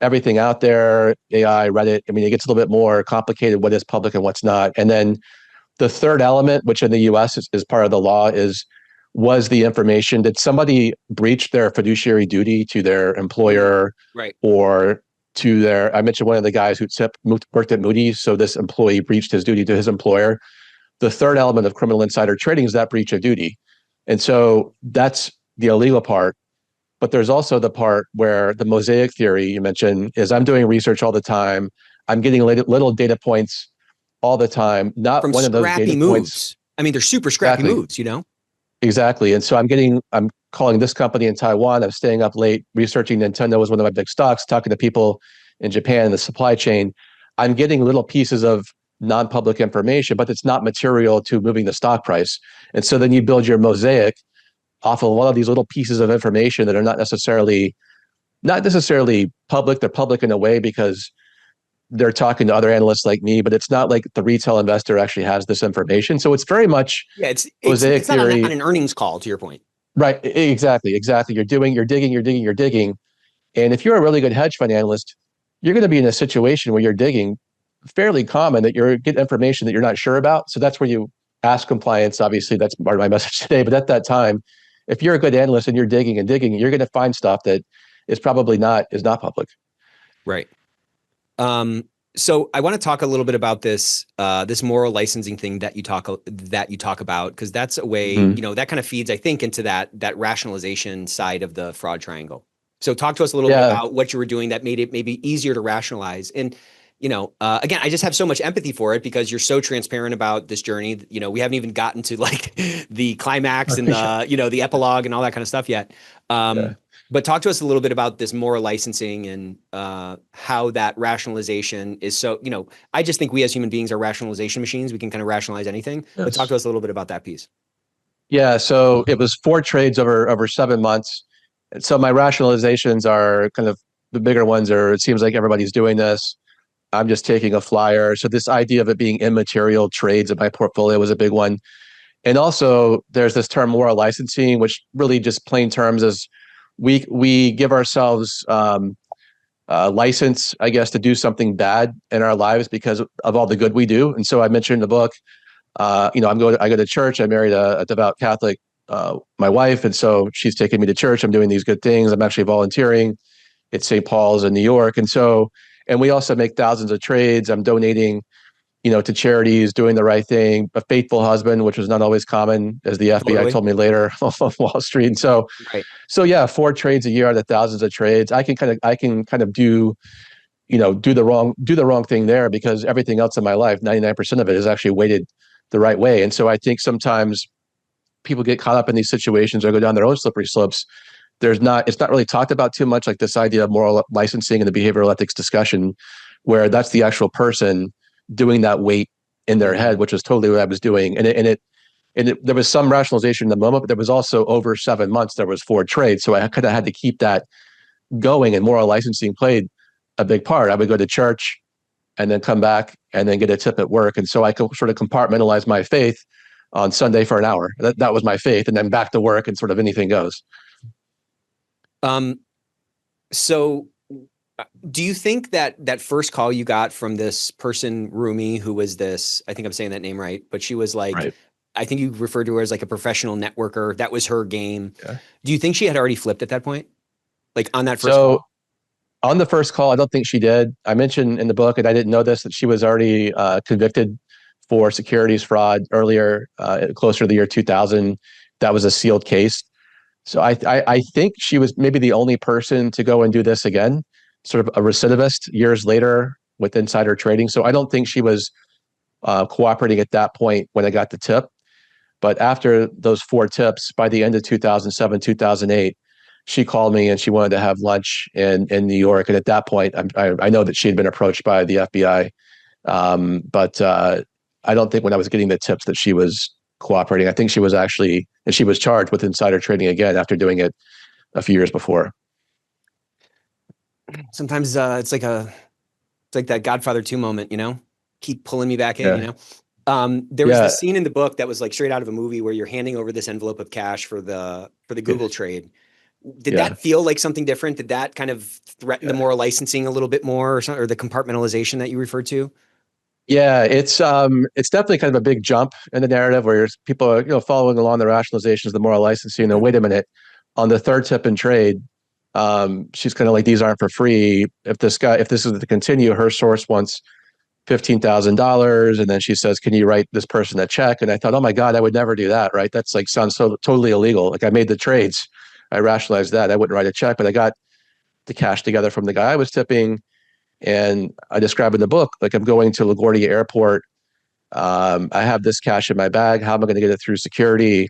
[SPEAKER 3] everything out there, AI, Reddit, I mean, it gets a little bit more complicated, what is public and what's not. And then the third element, which in the US is part of the law, was the information, did somebody breach their fiduciary duty to their employer,
[SPEAKER 1] right,
[SPEAKER 3] or to their, I mentioned one of the guys who worked at Moody's, so this employee breached his duty to his employer. The third element of criminal insider trading is that breach of duty. And so that's the illegal part. But there's also the part where the mosaic theory you mentioned is I'm doing research all the time. I'm getting little data points all the time. Not
[SPEAKER 1] from
[SPEAKER 3] one of those data
[SPEAKER 1] moves.
[SPEAKER 3] Points.
[SPEAKER 1] I mean, they're super scrappy moves,
[SPEAKER 3] Exactly. And so I'm calling this company in Taiwan. I'm staying up late researching Nintendo was one of my big stocks, talking to people in Japan in the supply chain. I'm getting little pieces of non-public information, but it's not material to moving the stock price. And so then you build your mosaic off of a lot of these little pieces of information that are not necessarily public. They're public in a way because they're talking to other analysts like me, but it's not like the retail investor actually has this information. So it's very much
[SPEAKER 1] it's not on an earnings call, to your point.
[SPEAKER 3] Right. Exactly. You're digging. And if you're a really good hedge fund analyst, you're going to be in a situation where you're digging. Fairly common that you get information that you're not sure about. So that's where you ask compliance. Obviously, that's part of my message today. But at that time, if you're a good analyst and you're digging, you're going to find stuff that is probably not public.
[SPEAKER 1] Right. So I want to talk a little bit about this moral licensing thing that you talk about, because that's a way, that kind of feeds, I think, into that rationalization side of the fraud triangle. So talk to us a little bit about what you were doing that made it maybe easier to rationalize. And, again, I just have so much empathy for it because you're so transparent about this journey. We haven't even gotten to like the climax and the epilogue and all that kind of stuff yet. But talk to us a little bit about this moral licensing and how that rationalization is. So, I just think we as human beings are rationalization machines. We can kind of rationalize anything. Yes. But talk to us a little bit about that piece.
[SPEAKER 3] Yeah. So it was 4 trades over 7 months. So my rationalizations are kind of the bigger ones are, it seems like everybody's doing this. I'm just taking a flyer. So this idea of it being immaterial trades in my portfolio was a big one. And also there's this term moral licensing, which really just plain terms is we give ourselves license, I guess, to do something bad in our lives because of all the good we do. And so I mentioned in the book, I go to church. I married a devout Catholic, my wife, and so she's taking me to church. I'm doing these good things. I'm actually volunteering at St. Paul's in New York, and we also make thousands of trades. I'm donating, to charities, doing the right thing. A faithful husband, which was not always common, as the FBI told me later on Wall Street. And
[SPEAKER 1] Right.
[SPEAKER 3] so yeah, 4 trades a year out of thousands of trades. I can kind of do the wrong thing there because everything else in my life, 99% of it is actually weighted the right way. And so I think sometimes people get caught up in these situations or go down their own slippery slopes. It's not really talked about too much, like this idea of moral licensing and the behavioral ethics discussion, where that's the actual person doing that weight in their head, which is totally what I was doing. And there was some rationalization in the moment, but there was also over 7 months, there was 4 trades. So I kind of had to keep that going, and moral licensing played a big part. I would go to church and then come back and then get a tip at work. And so I could sort of compartmentalize my faith on Sunday for an hour. That was my faith. And then back to work and sort of anything goes.
[SPEAKER 1] So do you think that first call you got from this person, Rumi, who was this, I think I'm saying that name right, but she was like,
[SPEAKER 3] right.
[SPEAKER 1] I think you referred to her as like a professional networker. That was her game.
[SPEAKER 3] Yeah.
[SPEAKER 1] Do you think she had already flipped at that point? Like on that first call?
[SPEAKER 3] On the first call, I don't think she did. I mentioned in the book, and I didn't know this, that she was already convicted for securities fraud earlier, closer to the year 2000. That was a sealed case. So I think she was maybe the only person to go and do this again, sort of a recidivist years later with insider trading. So I don't think she was cooperating at that point when I got the tip. But after those 4 tips, by the end of 2007, 2008, she called me and she wanted to have lunch in New York. And at that point, I know that she had been approached by the FBI. But I don't think when I was getting the tips that she was cooperating. I think she was actually, and she was charged with insider trading again after doing it a few years before.
[SPEAKER 1] Sometimes it's like that Godfather 2 moment, keep pulling me back in, There was this scene in the book that was like straight out of a movie where you're handing over this envelope of cash for the Google trade. Did that feel like something different? Did that kind of threaten the moral licensing a little bit more, or the compartmentalization that you referred to?
[SPEAKER 3] Yeah, it's definitely kind of a big jump in the narrative where people are following along the rationalizations, the moral licensing. And wait a minute, on the third tip in trade, she's kind of like, these aren't for free. If this is to continue, her source wants $15,000, and then she says, "Can you write this person a check?" And I thought, oh my God, I would never do that. Right? That's like sounds so totally illegal. Like I made the trades, I rationalized that I wouldn't write a check, but I got the cash together from the guy I was tipping. And I describe in the book, like I'm going to LaGuardia Airport. I have this cash in my bag. How am I going to get it through security?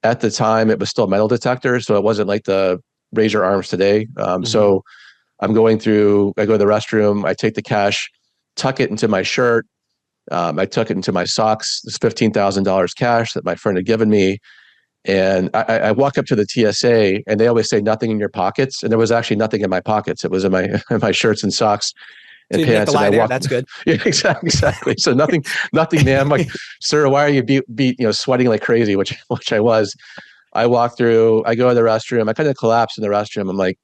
[SPEAKER 3] At the time, it was still metal detectors, so it wasn't like the razor arms today. So I go to the restroom. I take the cash, tuck it into my shirt. I tuck it into my socks. This $15,000 cash that my friend had given me. And I walk up to the TSA, and they always say nothing in your pockets. And there was actually nothing in my pockets. It was in my shirts and socks and pants. And
[SPEAKER 1] That's good.
[SPEAKER 3] Yeah, exactly. So nothing, man. I'm like, sir, why are you sweating like crazy? Which I was. I walk through. I go to the restroom. I kind of collapse in the restroom. I'm like,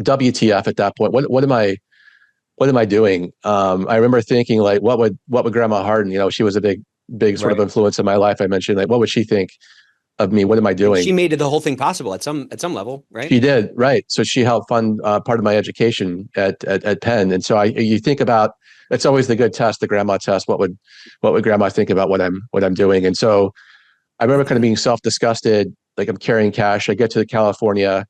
[SPEAKER 3] WTF at that point? What am I doing? I remember thinking like, what would Grandma Hardin? She was a big sort of influence in my life. I mentioned like, what would she think of me? What am I doing?
[SPEAKER 1] She made the whole thing possible at some level, right?
[SPEAKER 3] She did, right? So she helped fund part of my education at Penn, and so you think about, it's always the good test, the grandma test. What would Grandma think about what I'm doing? And so I remember kind of being self-disgusted, like I'm carrying cash. I get to California,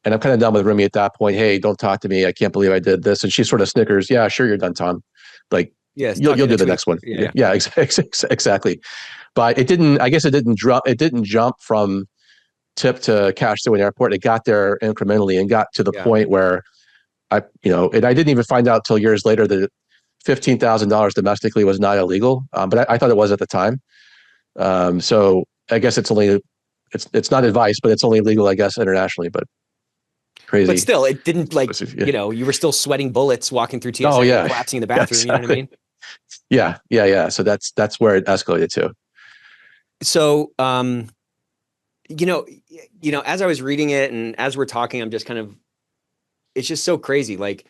[SPEAKER 3] and I'm kind of done with Rumi at that point. Hey, don't talk to me. I can't believe I did this. And she sort of snickers. Yeah, sure, you're done, Tom. Like,
[SPEAKER 1] yes,
[SPEAKER 3] you'll do the next one. Yeah, exactly. But it didn't jump from tip to cash through an airport. It got there incrementally and got to the point where and I didn't even find out till years later that $15,000 domestically was not illegal. But I thought it was at the time. So I guess it's not advice, but it's only legal, I guess, internationally. But
[SPEAKER 1] But
[SPEAKER 3] crazy.
[SPEAKER 1] still, it didn't like,
[SPEAKER 3] Yeah.
[SPEAKER 1] you were still sweating bullets walking through TSA
[SPEAKER 3] Oh
[SPEAKER 1] and
[SPEAKER 3] yeah.
[SPEAKER 1] collapsing in the
[SPEAKER 3] Yeah,
[SPEAKER 1] bathroom. You know what I
[SPEAKER 3] exactly.
[SPEAKER 1] mean?
[SPEAKER 3] Yeah. So that's where it escalated to.
[SPEAKER 1] So, as I was reading it and as we're talking, I'm just kind of, it's just so crazy. Like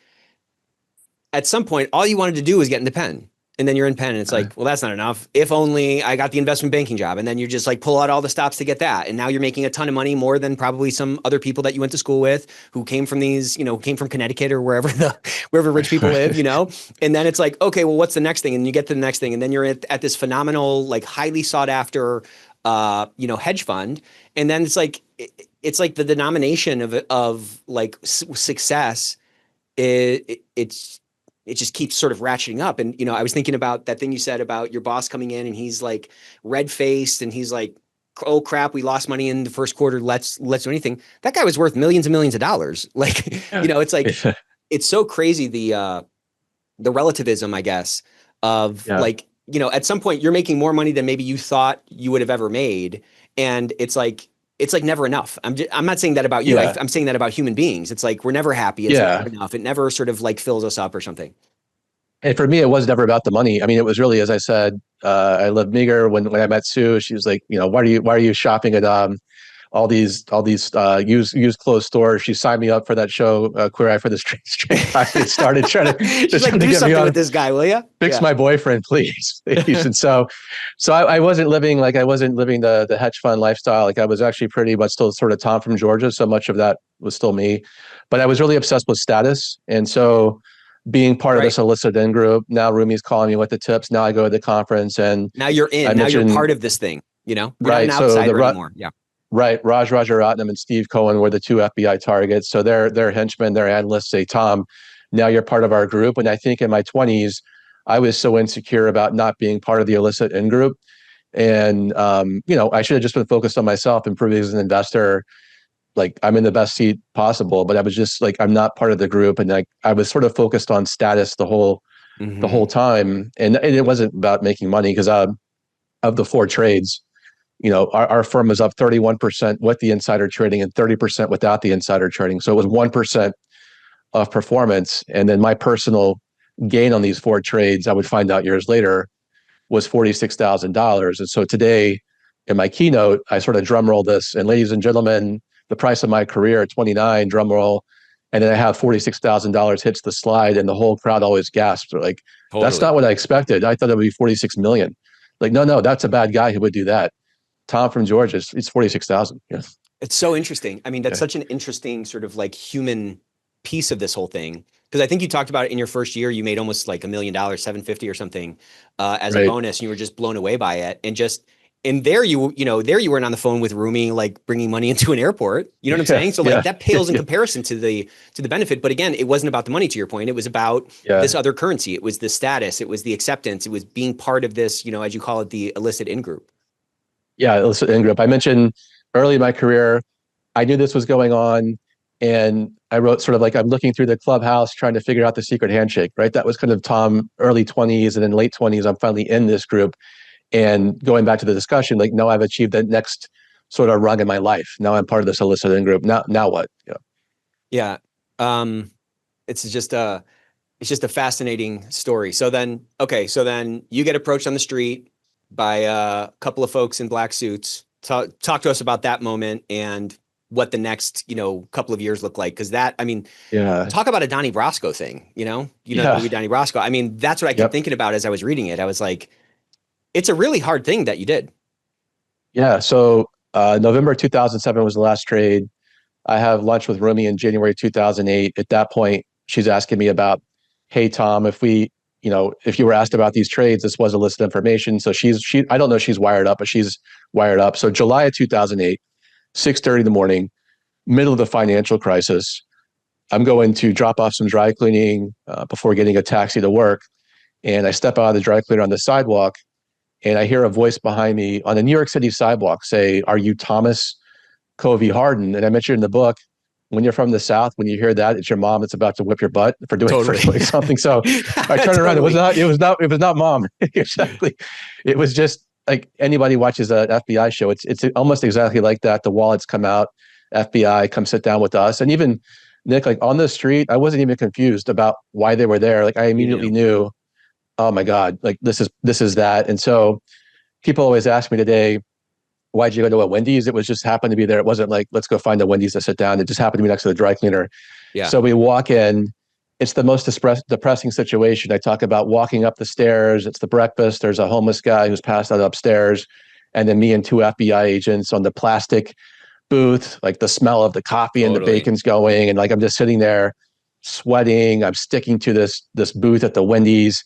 [SPEAKER 1] at some point, all you wanted to do was get into Penn. And then you're in Penn and it's like, well, that's not enough. If only I got the investment banking job. And then you just like pull out all the stops to get that. And now you're making a ton of money, more than probably some other people that you went to school with who came from came from Connecticut or wherever rich people live, And then it's like, okay, well, what's the next thing? And you get to the next thing. And then you're at this phenomenal, like highly sought after, hedge fund. And then it's like the denomination of like success. It just keeps sort of ratcheting up. And, I was thinking about that thing you said about your boss coming in and he's like red faced and he's like, oh crap, we lost money in the first quarter. Let's do anything. That guy was worth millions and millions of dollars. Like, it's like, it's so crazy. The relativism, I guess, of like, at some point you're making more money than maybe you thought you would have ever made. And it's like never enough. I'm not saying that about you. I'm saying that about human beings. It's like, we're never happy. It's never enough. It never sort of like fills us up or something.
[SPEAKER 3] And for me, it was never about the money. I mean, it was really, as I said, I lived meager. When I met Sue, she was like, why are you shopping at all these used clothes stores? She signed me up for that show, Queer Eye for the Straight Guy. It started trying to
[SPEAKER 1] she's like, do something with this guy, will you?
[SPEAKER 3] Fix my boyfriend, please. And so I wasn't living the hedge fund lifestyle. Like I was actually pretty much still sort of Tom from Georgia. So much of that was still me, but I was really obsessed with status. And so being part of this illicit in group, now Rumi's calling me with the tips. Now I go to the conference and
[SPEAKER 1] now you're in. Now you're part of this thing. You're not an outsider anymore. Yeah.
[SPEAKER 3] Right. Raj Rajaratnam and Steve Cohen were the two FBI targets. So they're henchmen, they're analysts say, Tom, now you're part of our group. And I think in my 20s, I was so insecure about not being part of the illicit in group. And, I should have just been focused on myself, improving as an investor. Like I'm in the best seat possible, but I was just like, I'm not part of the group. And like, I was sort of focused on status the whole time. And it wasn't about making money because of the four trades, our firm was up 31% with the insider trading and 30% without the insider trading. So it was 1% of performance. And then my personal gain on these four trades, I would find out years later, was $46,000. And so today in my keynote, I sort of drum roll this, and ladies and gentlemen, the price of my career at 29, drum roll. And then I have $46,000 hits the slide and the whole crowd always gasps. They're like, totally. That's not what I expected. I thought it would be 46 million. Like, no, that's a bad guy who would do that. Tom from Georgia, it's 46,000. Yeah.
[SPEAKER 1] It's so interesting. I mean, that's such an interesting sort of like human piece of this whole thing. Because I think you talked about it in your first year, you made almost like $1 million, 750 or something as a bonus. And you were just blown away by it. And there you weren't on the phone with Rumi, like bringing money into an airport. You know what I'm saying? So like that pales in comparison to the benefit. But again, it wasn't about the money, to your point. It was about this other currency. It was the status. It was the acceptance. It was being part of this, as you call it, the illicit in-group.
[SPEAKER 3] Yeah, illicit in-group. I mentioned early in my career, I knew this was going on. And I wrote sort of like, I'm looking through the clubhouse, trying to figure out the secret handshake, right? That was kind of Tom, early 20s, and then late 20s, I'm finally in this group. And going back to the discussion, like, no, I've achieved the next sort of rung in my life. Now I'm part of this illicit in group. Now what?
[SPEAKER 1] Yeah. It's just a fascinating story. So then you get approached on the street by a couple of folks in black suits. Talk to us about that moment and what the next, couple of years look like. Cause talk about a Donnie Brasco thing, the movie Donnie Brasco. I mean, that's what I kept thinking about as I was reading it. I was like, it's a really hard thing that you did.
[SPEAKER 3] Yeah. So November 2007 was the last trade. I have lunch with Rumi in January 2008. At that point, she's asking me about, hey, Tom, if you were asked about these trades, this was illicit information. So I don't know if she's wired up, but she's wired up. So July of 2008, 6:30 in the morning, middle of the financial crisis, I'm going to drop off some dry cleaning before getting a taxi to work. And I step out of the dry cleaner on the sidewalk, and I hear a voice behind me on a New York City sidewalk say, "Are you Thomas Covey Hardin?" And I mentioned in the book, when you're from the South, when you hear that, it's your mom that's about to whip your butt for doing something. So I turned around. It was not mom. Exactly. It was just like anybody watches an FBI show. It's almost exactly like that. The wallets come out, FBI come sit down with us. And even Nick, like on the street, I wasn't even confused about why they were there. Like I immediately knew, oh my God, like this is that. And so people always ask me today, why'd you go to a Wendy's? It was just happened to be there. It wasn't like, let's go find a Wendy's to sit down. It just happened to be next to the dry cleaner.
[SPEAKER 1] Yeah.
[SPEAKER 3] So we walk in. It's the most depressing situation. I talk about walking up the stairs. It's the breakfast. There's a homeless guy who's passed out upstairs. And then me and two FBI agents on the plastic booth, like the smell of the coffee and the bacon's going. And like, I'm just sitting there sweating. I'm sticking to this booth at the Wendy's.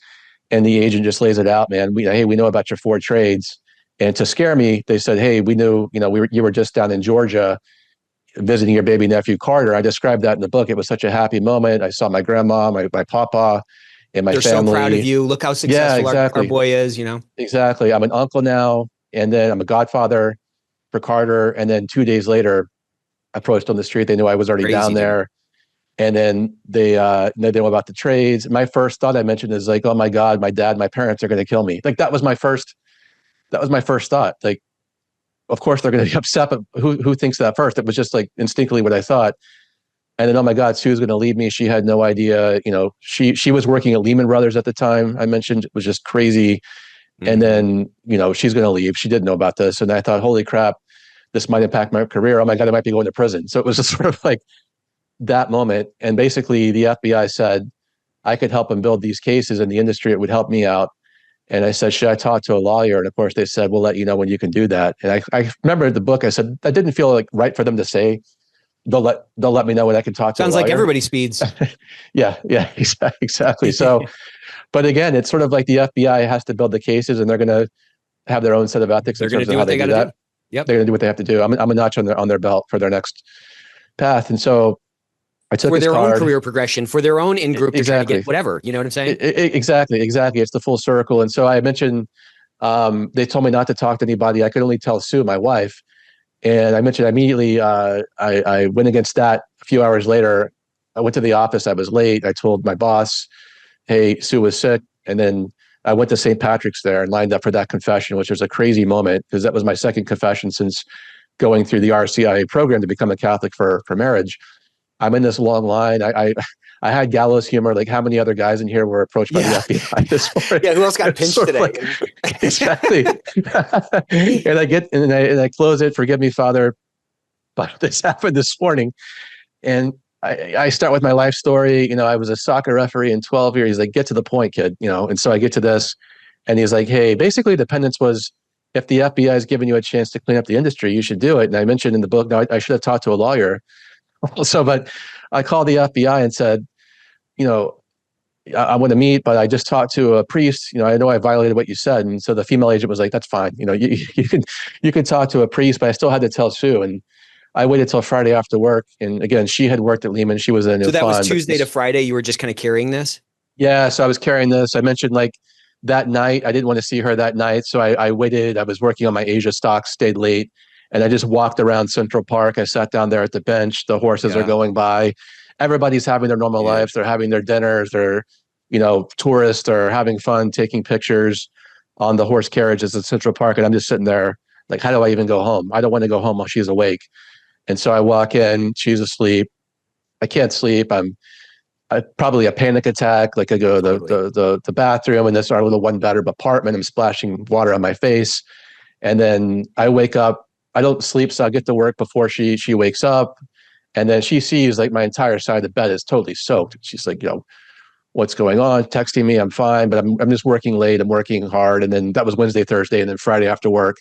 [SPEAKER 3] And the agent just lays it out, man. Hey, we know about your 4 trades. And to scare me, they said, hey, we knew, you were just down in Georgia visiting your baby nephew, Carter. I described that in the book. It was such a happy moment. I saw my grandma, my papa, and my
[SPEAKER 1] They're
[SPEAKER 3] family.
[SPEAKER 1] So proud of you. Look how successful our boy is,
[SPEAKER 3] Exactly. I'm an uncle now. And then I'm a godfather for Carter. And then 2 days later, I approached on the street. They knew I was already down there. And then they know about the trades. My first thought I mentioned is like, oh my God, my dad, my parents are going to kill me. Like that was my first thought. Like, of course they're going to be upset, but who thinks that first? It was just like instinctively what I thought. And then, oh my God, Sue's going to leave me. She had no idea. She was working at Lehman Brothers at the time. I mentioned it was just crazy. Mm-hmm. And then, she's going to leave. She didn't know about this. And I thought, holy crap, this might impact my career. Oh my God, I might be going to prison. So it was just sort of like that moment. And basically the FBI said I could help them build these cases in the industry. It would help me out. And I said, should I talk to a lawyer? And of course they said, we'll let you know when you can do that. And I remember the book, I said, that didn't feel like right for them to say, they'll let me know when I can talk to a lawyer.
[SPEAKER 1] Sounds like everybody speeds.
[SPEAKER 3] Yeah, exactly. So, but again, it's sort of like the FBI has to build the cases and they're going to have their own set of ethics.
[SPEAKER 1] They're going to do what they got to do.
[SPEAKER 3] Yep. They're going to do what they have to do. I'm a notch on their belt for their next path. And so I took
[SPEAKER 1] for their own career progression, for their own in-group to try to get whatever, you know what I'm saying?
[SPEAKER 3] Exactly. It's the full circle. And so I mentioned, they told me not to talk to anybody. I could only tell Sue, my wife. And I mentioned immediately, I went against that. A few hours later, I went to the office. I was late. I told my boss, hey, Sue was sick. And then I went to St. Patrick's there and lined up for that confession, which was a crazy moment because that was my second confession since going through the RCIA program to become a Catholic for marriage. I'm in this long line. I had gallows humor. Like, how many other guys in here were approached by the FBI this morning?
[SPEAKER 1] Yeah, who else got pinched today?
[SPEAKER 3] Like, exactly. and I close it. Forgive me, Father, but this happened this morning. And I start with my life story. I was a soccer referee in 12 years. He's like, get to the point, kid. And so I get to this, and he's like, hey, basically the penance was, if the FBI has given you a chance to clean up the industry, you should do it. And I mentioned in the book, now I should have talked to a lawyer. So, but I called the FBI and said, I want to meet, but I just talked to a priest. I know I violated what you said. And so the female agent was like, that's fine. You can talk to a priest, but I still had to tell Sue. And I waited till Friday after work. And again, she had worked at Lehman. She was in.
[SPEAKER 1] So that was Tuesday to Friday. You were just kind of carrying this?
[SPEAKER 3] Yeah. So I was carrying this. I mentioned like that night, I didn't want to see her that night. So I waited. I was working on my Asia stocks, stayed late. And I just walked around Central Park. I sat down there at the bench. The horses are going by. Everybody's having their normal lives. They're having their dinners. They're, tourists. They're having fun, taking pictures on the horse carriages at Central Park. And I'm just sitting there like, how do I even go home? I don't want to go home while she's awake. And so I walk in, she's asleep. I can't sleep. I probably a panic attack. Like I go to the bathroom, and this our little 1-bedroom apartment. I'm splashing water on my face. And then I wake up. I don't sleep, so I get to work before she wakes up. And then she sees like my entire side of the bed is totally soaked. She's like, what's going on? Texting me, I'm fine, but I'm just working late. I'm working hard. And then that was Wednesday, Thursday, and then Friday after work.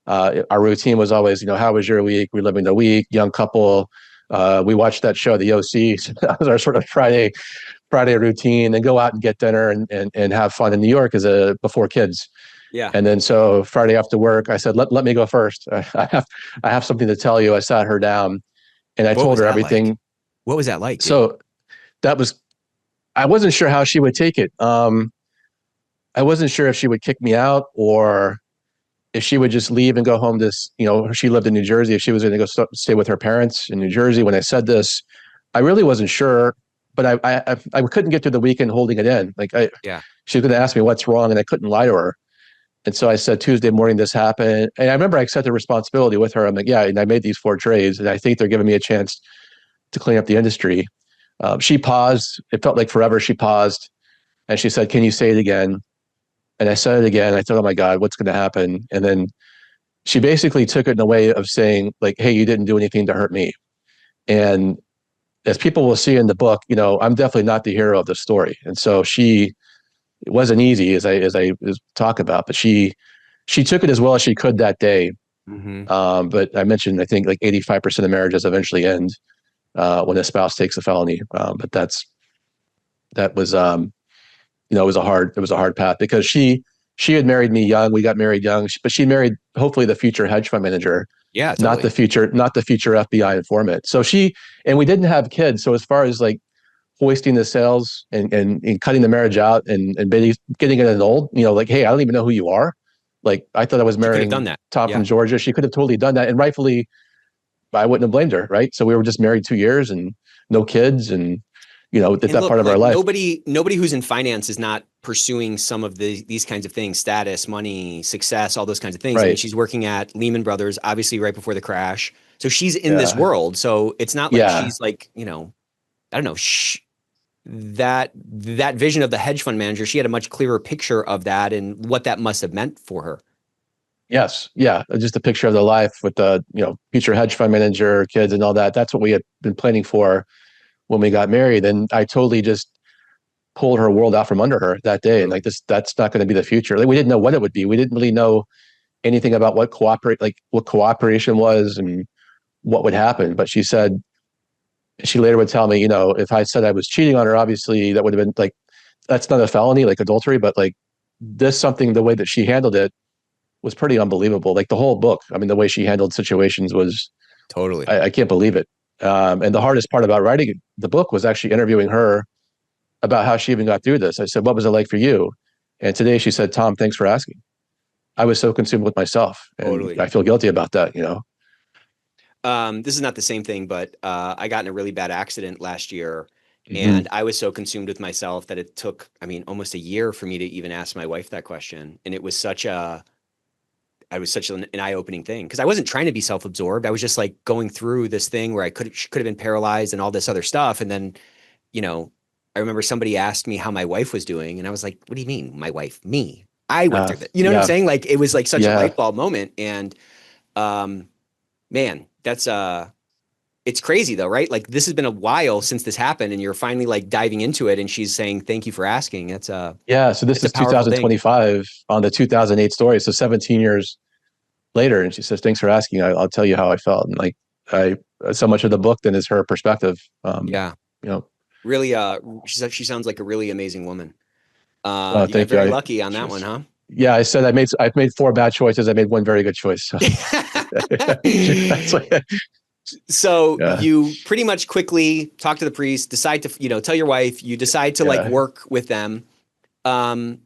[SPEAKER 3] Our routine was always, how was your week? We live in the week, young couple. We watched that show, The OC. So that was our sort of Friday routine, and go out and get dinner and have fun in New York before kids.
[SPEAKER 1] Yeah.
[SPEAKER 3] And then so Friday after work, I said, let me go first. I have something to tell you. I sat her down and I told her everything.
[SPEAKER 1] Like? What was that like?
[SPEAKER 3] So I wasn't sure how she would take it. I wasn't sure if she would kick me out or if she would just leave and go home to, she lived in New Jersey. If she was going to go stay with her parents in New Jersey. When I said this, I really wasn't sure, but I couldn't get through the weekend holding it in. She was going to ask me what's wrong, and I couldn't lie to her. And so I said, Tuesday morning, this happened. And I remember I accepted responsibility with her. I'm like, yeah, and I made these 4 trades, and I think they're giving me a chance to clean up the industry. She paused. It felt like forever. She paused and she said, "Can you say it again?" And I said it again. I thought, "Oh my God, what's going to happen?" And then she basically took it in a way of saying, like, "Hey, you didn't do anything to hurt me." And as people will see in the book, I'm definitely not the hero of the story. And so it wasn't easy as I talk about, but she took it as well as she could that day.
[SPEAKER 1] Mm-hmm.
[SPEAKER 3] But I mentioned, I think like 85% of marriages eventually end when a spouse takes a felony. But that was it was a hard path because she had married me young. We got married young, but she married hopefully the future hedge fund manager,
[SPEAKER 1] Yeah,
[SPEAKER 3] not
[SPEAKER 1] totally.
[SPEAKER 3] the future FBI informant. So and we didn't have kids. So as far as like hoisting the sails and cutting the marriage out and getting it annulled, like, hey, I don't even know who you are. Like, I thought I was
[SPEAKER 1] She could have done
[SPEAKER 3] marrying
[SPEAKER 1] that.
[SPEAKER 3] Tom
[SPEAKER 1] Yeah.
[SPEAKER 3] from Georgia. She could have totally done that. And rightfully, I wouldn't have blamed her. Right. So we were just married 2 years and no kids. And, at
[SPEAKER 1] And
[SPEAKER 3] that
[SPEAKER 1] look,
[SPEAKER 3] part of our
[SPEAKER 1] like
[SPEAKER 3] life.
[SPEAKER 1] nobody who's in finance is not pursuing some of these kinds of things, status, money, success, all those kinds of things. I mean,
[SPEAKER 3] Right.
[SPEAKER 1] she's working at Lehman Brothers, obviously right before the crash. So she's in this
[SPEAKER 3] Yeah.
[SPEAKER 1] world. So it's not like
[SPEAKER 3] Yeah.
[SPEAKER 1] she's like, I don't know, that vision of the hedge fund manager, she had a much clearer picture of that and what that must have meant for her.
[SPEAKER 3] Yes. Yeah. Just a picture of the life with the, future hedge fund manager, kids and all that. That's what we had been planning for when we got married. And I totally just pulled her world out from under her that day. And like that's not going to be the future. Like we didn't know what it would be. We didn't really know anything about what cooperation was and what would happen. But she later would tell me, if I said I was cheating on her, obviously that would have been like, that's not a felony, like adultery, but like the way that she handled it was pretty unbelievable. Like the whole book, I mean, the way she handled situations was,
[SPEAKER 1] Totally.
[SPEAKER 3] I can't believe it. And the hardest part about writing the book was actually interviewing her about how she even got through this. I said, "What was it like for you?" And today she said, "Tom, thanks for asking. I was so consumed with myself, and
[SPEAKER 1] Totally.
[SPEAKER 3] I feel guilty about that."
[SPEAKER 1] This is not the same thing, but I got in a really bad accident last year,
[SPEAKER 3] Mm-hmm.
[SPEAKER 1] and I was so consumed with myself that it took, almost a year for me to even ask my wife that question. And it was such an eye-opening thing because I wasn't trying to be self-absorbed. I was just like going through this thing where she could have been paralyzed and all this other stuff. And then, I remember somebody asked me how my wife was doing, and I was like, "What do you mean, my wife? Me? I went through that." You know what I'm saying? Like it was like such a light bulb moment. And man, that's it's crazy though, right? Like this has been a while since this happened, and you're finally like diving into it, and she's saying, "Thank you for asking." That's
[SPEAKER 3] Yeah. So this is 2025 on the 2008 story. So 17 years later, and she says, "Thanks for asking. I'll tell you how I felt." And like so much of the book then is her perspective.
[SPEAKER 1] Yeah. Really, she sounds like a really amazing woman. You got very lucky on that one, huh?
[SPEAKER 3] Yeah, I said I've made 4 bad choices. I made 1 very good choice. So,
[SPEAKER 1] so you pretty much quickly talk to the priest, decide to, tell your wife, you decide to like work with them. Then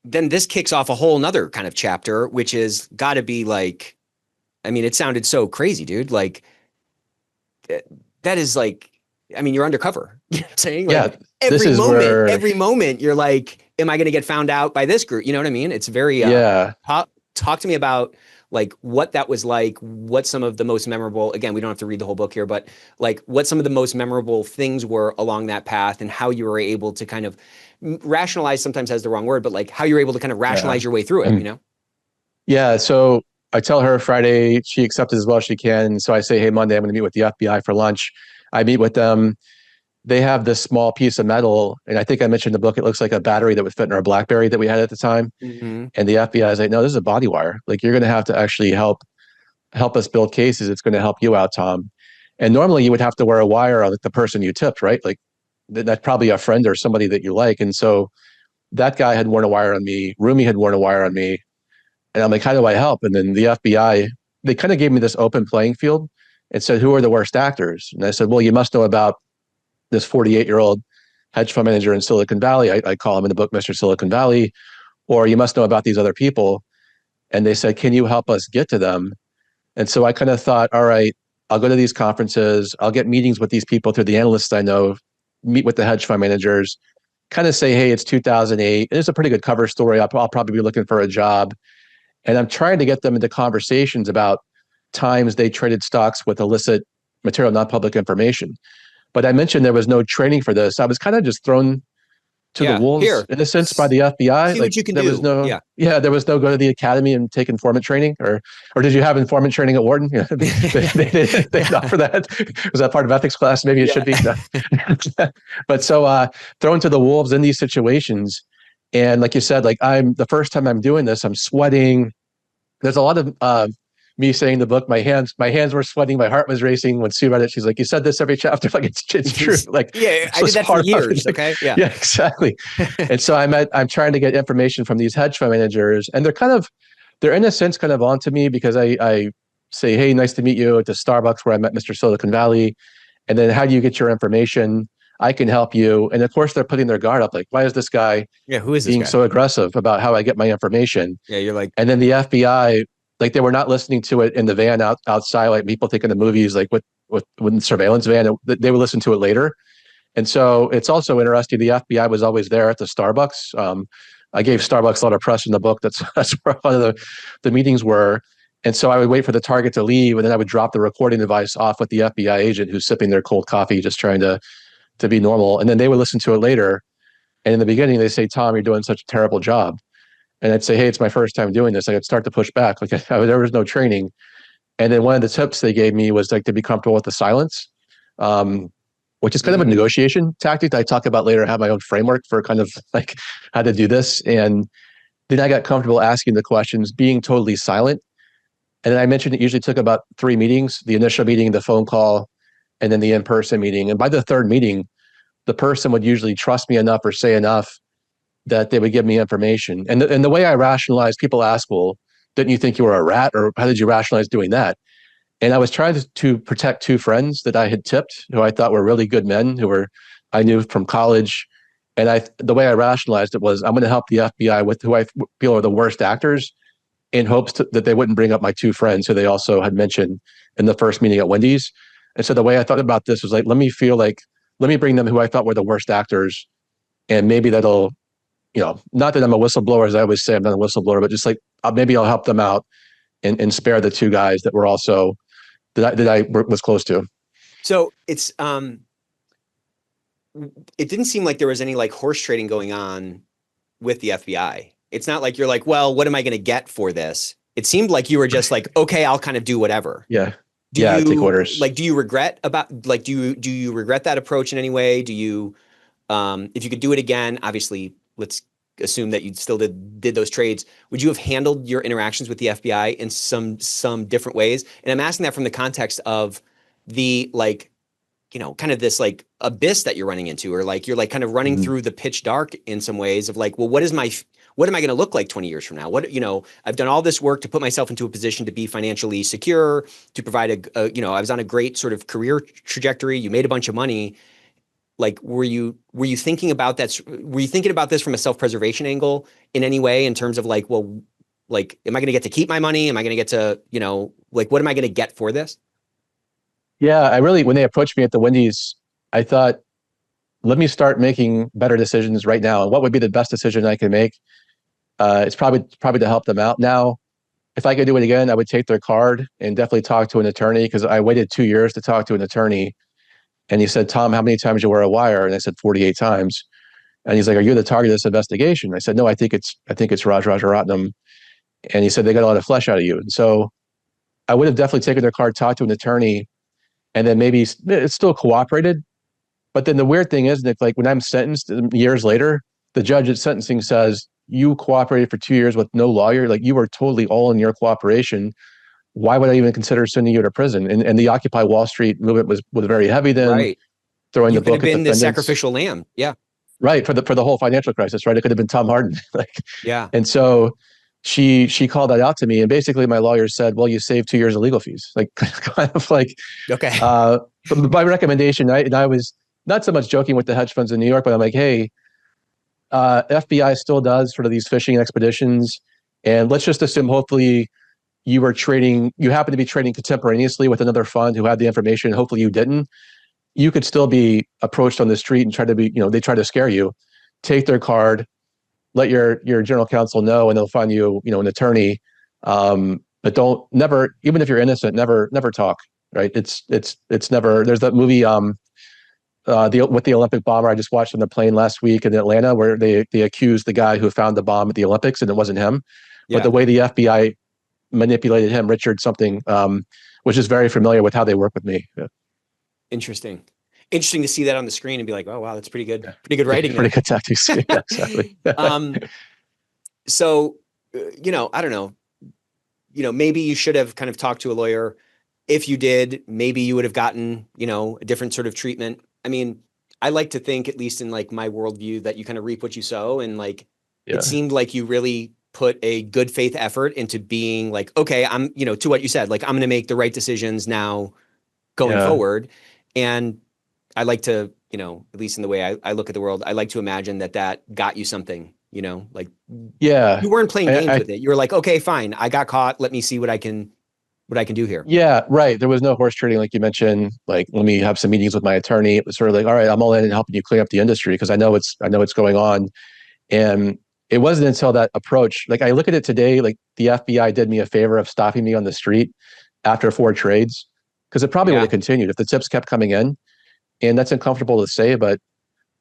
[SPEAKER 1] this kicks off a whole nother kind of chapter, which is got to be like, it sounded so crazy, dude. Like that is like, you're undercover. You know what I'm saying? Like, every moment you're like, am I going to get found out by this group? You know what I mean? It's very, talk to me about like what that was like, what some of the most memorable, again, we don't have to read the whole book here, but like what some of the most memorable things were along that path and how you were able to kind of rationalize, sometimes has the wrong word, but like how you're able to kind of rationalize your way through it,
[SPEAKER 3] Yeah. So I tell her Friday, she accepted as well as she can. So I say, "Hey, Monday, I'm going to meet with the FBI for lunch." I meet with them. They have this small piece of metal, and I think I mentioned in the book, it looks like a battery that would fit in our BlackBerry that we had at the time.
[SPEAKER 1] Mm-hmm.
[SPEAKER 3] And the FBI is like, "No, this is a body wire. Like you're going to have to actually help us build cases. It's going to help you out, Tom." And normally you would have to wear a wire on the person you tipped, right? Like that's probably a friend or somebody that you like. And so that guy had worn a wire on me. Rumi had worn a wire on me. And I'm like, "How do I help?" And then the FBI, they kind of gave me this open playing field and said, "Who are the worst actors?" And I said, "Well, you must know about this 48-year-old hedge fund manager in Silicon Valley. I call him in the book Mr. Silicon Valley. Or you must know about these other people." And they said, "Can you help us get to them?" And so I kind of thought, all right, I'll go to these conferences. I'll get meetings with these people through the analysts I know, meet with the hedge fund managers, kind of say, "Hey, it's 2008. It's a pretty good cover story. I'll probably be looking for a job." And I'm trying to get them into conversations about times they traded stocks with illicit material, non-public information. But I mentioned there was no training for this. I was kind of just thrown to the wolves
[SPEAKER 1] Here,
[SPEAKER 3] in a sense by the FBI.
[SPEAKER 1] see
[SPEAKER 3] Like
[SPEAKER 1] what you can
[SPEAKER 3] there was
[SPEAKER 1] do.
[SPEAKER 3] no,
[SPEAKER 1] Yeah.
[SPEAKER 3] there was no go to the academy and take informant training, or did you have informant training at Wharton? They didn't offer that. Was that part of ethics class? Maybe it should be. No. But so thrown to the wolves in these situations, and like you said, like I'm the first time I'm doing this, I'm sweating. There's a lot of me saying in the book, my hands were sweating, my heart was racing. When Sue read it, she's like, "You said this every chapter." Like it's true. Like
[SPEAKER 1] I did that for years. Okay, yeah,
[SPEAKER 3] exactly. And so I'm trying to get information from these hedge fund managers, and they're in a sense kind of onto me because I say, "Hey, nice to meet you," at the Starbucks where I met Mr. Silicon Valley, and then how do you get your information? I can help you. And of course, they're putting their guard up. Like, why is this guy
[SPEAKER 1] who is this
[SPEAKER 3] being
[SPEAKER 1] guy?
[SPEAKER 3] so aggressive about how I get my information?
[SPEAKER 1] Yeah, you're like,
[SPEAKER 3] and then the FBI, like they were not listening to it in the van outside, like people taking the movies, like with the surveillance van. They would listen to it later. And so it's also interesting. The FBI was always there at the Starbucks. I gave Starbucks a lot of press in the book. That's where a lot of the meetings were. And so I would wait for the target to leave, and then I would drop the recording device off with the FBI agent who's sipping their cold coffee, just trying to be normal. And then they would listen to it later. And in the beginning, they say, "Tom, you're doing such a terrible job." And I'd say, "Hey, it's my first time doing this." I'd start to push back. Like there was no training. And then one of the tips they gave me was like to be comfortable with the silence, which is kind of a negotiation tactic that I talk about later. I have my own framework for kind of like how to do this. And then I got comfortable asking the questions, being totally silent. And then I mentioned it usually took about 3 meetings: the initial meeting, the phone call, and then the in-person meeting. And by the 3rd meeting, the person would usually trust me enough or say enough that they would give me information. And the way I rationalize, people ask, "Well, didn't you think you were a rat, or how did you rationalize doing that?" And I was trying to protect 2 friends that I had tipped, who I thought were really good men, I knew from college. And the way I rationalized it was, I'm going to help the FBI with who I feel are the worst actors, in hopes that they wouldn't bring up my 2 friends who they also had mentioned in the first meeting at Wendy's. And so the way I thought about this was like, let me bring them who I thought were the worst actors, and maybe that'll, not that I'm a whistleblower, as I always say, I'm not a whistleblower, but just like maybe I'll help them out and spare the 2 guys that were also that I was close to.
[SPEAKER 1] So it's it didn't seem like there was any like horse trading going on with the FBI. It's not like you're like, well, what am I going to get for this? It seemed like you were just like, okay, I'll kind of do whatever.
[SPEAKER 3] Yeah. Take orders.
[SPEAKER 1] Like, do you regret that approach in any way? Do you, if you could do it again, obviously, let's assume that you still did those trades. Would you have handled your interactions with the FBI in some different ways? And I'm asking that from the context of the like, kind of this like abyss that you're running into, or like you're like kind of running through the pitch dark in some ways of like, well, what am I going to look like 20 years from now? I've done all this work to put myself into a position to be financially secure, to provide I was on a great sort of career trajectory. You made a bunch of money. Like, were you thinking about that? Were you thinking about this from a self-preservation angle in any way, in terms of like, well, like, am I going to get to keep my money? Am I going to get to, like, what am I going to get for this?
[SPEAKER 3] Yeah, when they approached me at the Wendy's, I thought, let me start making better decisions right now. And what would be the best decision I can make? It's probably to help them out. Now, if I could do it again, I would take their card and definitely talk to an attorney, because I waited 2 years to talk to an attorney. And he said, "Tom, how many times you wear a wire?" And I said, 48 times. And he's like, "Are you the target of this investigation?" I said, "No, I think it's Raj Rajaratnam." And he said, "They got a lot of flesh out of you." And so I would have definitely taken their card, talked to an attorney, and then maybe it's still cooperated. But then the weird thing is that, like, when I'm sentenced years later, the judge at sentencing says, "You cooperated for 2 years with no lawyer. Like, you were totally all in your cooperation. Why would I even consider sending you to prison?" And the Occupy Wall Street movement was very heavy then.
[SPEAKER 1] Right.
[SPEAKER 3] Throwing
[SPEAKER 1] you
[SPEAKER 3] the book
[SPEAKER 1] could have been
[SPEAKER 3] at
[SPEAKER 1] the sacrificial lamb. Yeah.
[SPEAKER 3] Right. For the whole financial crisis. Right. It could have been Tom Hardin.
[SPEAKER 1] Yeah.
[SPEAKER 3] And so she called that out to me, and basically my lawyer said, "Well, you saved 2 years of legal fees." Like, kind of like,
[SPEAKER 1] okay.
[SPEAKER 3] But by recommendation, I was not so much joking with the hedge funds in New York, but I'm like, hey, FBI still does sort of these fishing expeditions, and let's just assume hopefully you happen to be trading contemporaneously with another fund who had the information. Hopefully you didn't. You could still be approached on the street and they try to scare you. Take their card, let your general counsel know, and they'll find you, an attorney. But never, even if you're innocent, never talk. right? It's never. There's that movie, with the Olympic bomber I just watched on the plane last week in Atlanta, where they accused the guy who found the bomb at the Olympics, and it wasn't him. But
[SPEAKER 1] Yeah.
[SPEAKER 3] the way the FBI manipulated him, Richard something, which is very familiar with how they work with me. Yeah.
[SPEAKER 1] Interesting. Interesting to see that on the screen and be like, oh wow, that's pretty good. Pretty good writing.
[SPEAKER 3] Pretty good tactics. Yeah, exactly.
[SPEAKER 1] So, I don't know. Maybe you should have kind of talked to a lawyer. If you did, maybe you would have gotten, a different sort of treatment. I mean, I like to think, at least in like my worldview, that you kind of reap what you sow. And like, it seemed like you really put a good faith effort into being like, okay, I'm, to what you said, like, I'm going to make the right decisions now going forward. And I like to, at least in the way I look at the world, I like to imagine that got you something, like, you weren't playing games with it. You were like, okay, fine. I got caught. Let me see what I can do here.
[SPEAKER 3] Yeah, right. There was no horse trading, like you mentioned. Like, let me have some meetings with my attorney. It was sort of like, all right, I'm all in and helping you clean up the industry because I know it's going on. And it wasn't until that approach, like I look at it today, like the FBI did me a favor of stopping me on the street after 4 trades, because it probably would have continued if the tips kept coming in. And that's uncomfortable to say, but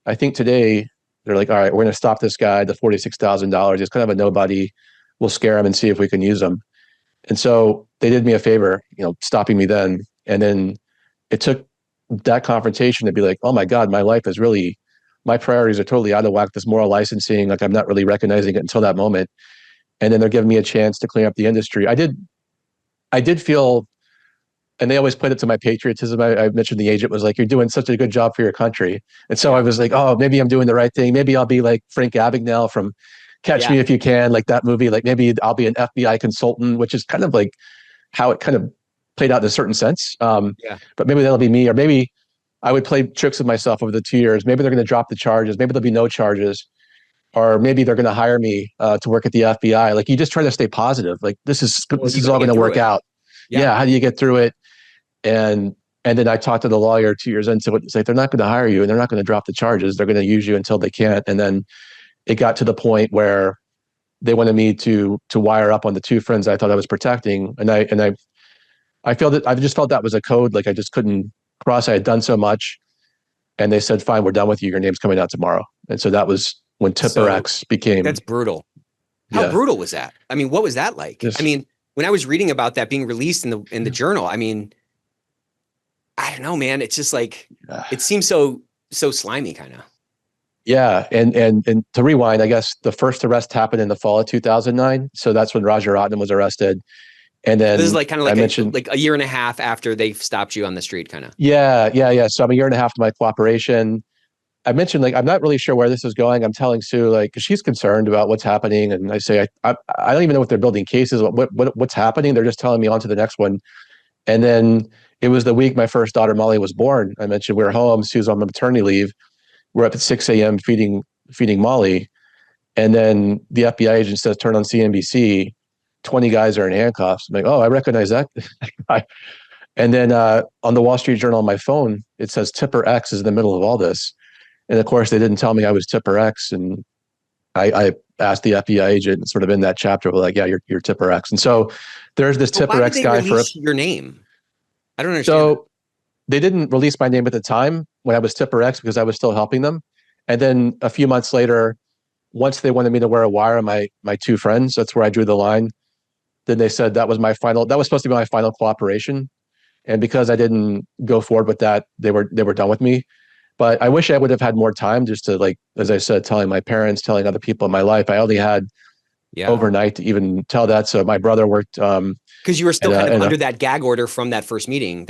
[SPEAKER 3] I think today they're like, all right, we're going to stop this guy, the $46,000. He's kind of a nobody. We'll scare him and see if we can use him. And so they did me a favor, stopping me then. And then it took that confrontation to be like, oh my God, my life is really, my priorities are totally out of whack. This moral licensing, like I'm not really recognizing it until that moment. And then they're giving me a chance to clean up the industry. I did feel, and they always played it to my patriotism. I mentioned the agent was like, you're doing such a good job for your country. And so I was like, oh, maybe I'm doing the right thing. Maybe I'll be like Frank Abagnale from Catch Me If You Can, like that movie. Like maybe I'll be an FBI consultant, which is kind of like how it kind of played out in a certain sense. But maybe that'll be me, or maybe I would play tricks with myself over the 2 years. Maybe they're going to drop the charges. Maybe there'll be no charges, or maybe they're going to hire me to work at the FBI. Like you just try to stay positive. Like this is all going to work out. Yeah. How do you get through it? And then I talked to the lawyer 2 years into it. It's like, they're not going to hire you and they're not going to drop the charges. They're going to use you until they can't. And then it got to the point where they wanted me to wire up on the 2 friends I thought I was protecting. And I feel that I just felt that was a code. Like I just couldn't cross. I had done so much. And they said, fine, we're done with you. Your name's coming out tomorrow. And so that was when Tipper X became.
[SPEAKER 1] That's brutal. How brutal was that? I mean, what was that like? I mean, when I was reading about that being released in the journal, I mean, I don't know, man. It's just like, it seems so slimy kind of.
[SPEAKER 3] Yeah. And to rewind, I guess the first arrest happened in the fall of 2009. So that's when Roger Otten was arrested. And then
[SPEAKER 1] this is like kind of like like a year and a half after they stopped you on the street kind of.
[SPEAKER 3] Yeah. So I'm a year and a half to my cooperation. I mentioned, like, I'm not really sure where this is going. I'm telling Sue, like, cause she's concerned about what's happening. And I say, I don't even know if they're building cases, what's happening. They're just telling me on to the next one. And then it was the week my first daughter, Molly, was born. I mentioned we were home. Sue's on maternity leave. We're up at 6 a.m. feeding Molly. And then the FBI agent says, turn on CNBC. 20 guys are in handcuffs. I'm like, oh, I recognize that guy. And then on the Wall Street Journal on my phone, it says Tipper X is in the middle of all this. And of course, they didn't tell me I was Tipper X. And I asked the FBI agent sort of in that chapter, like, yeah, you're Tipper X. And so there's this Tipper X guy for
[SPEAKER 1] your name. I don't understand.
[SPEAKER 3] So they didn't release my name at the time when I was Tipper X because I was still helping them. And then a few months later, once they wanted me to wear a wire on my 2 friends, that's where I drew the line. Then they said that was supposed to be my final cooperation. And because I didn't go forward with that, they were done with me. But I wish I would have had more time just to, like, as I said, telling my parents, telling other people in my life. I only had overnight to even tell that. So my brother worked.
[SPEAKER 1] Because you were still kind of under that gag order from that first meeting.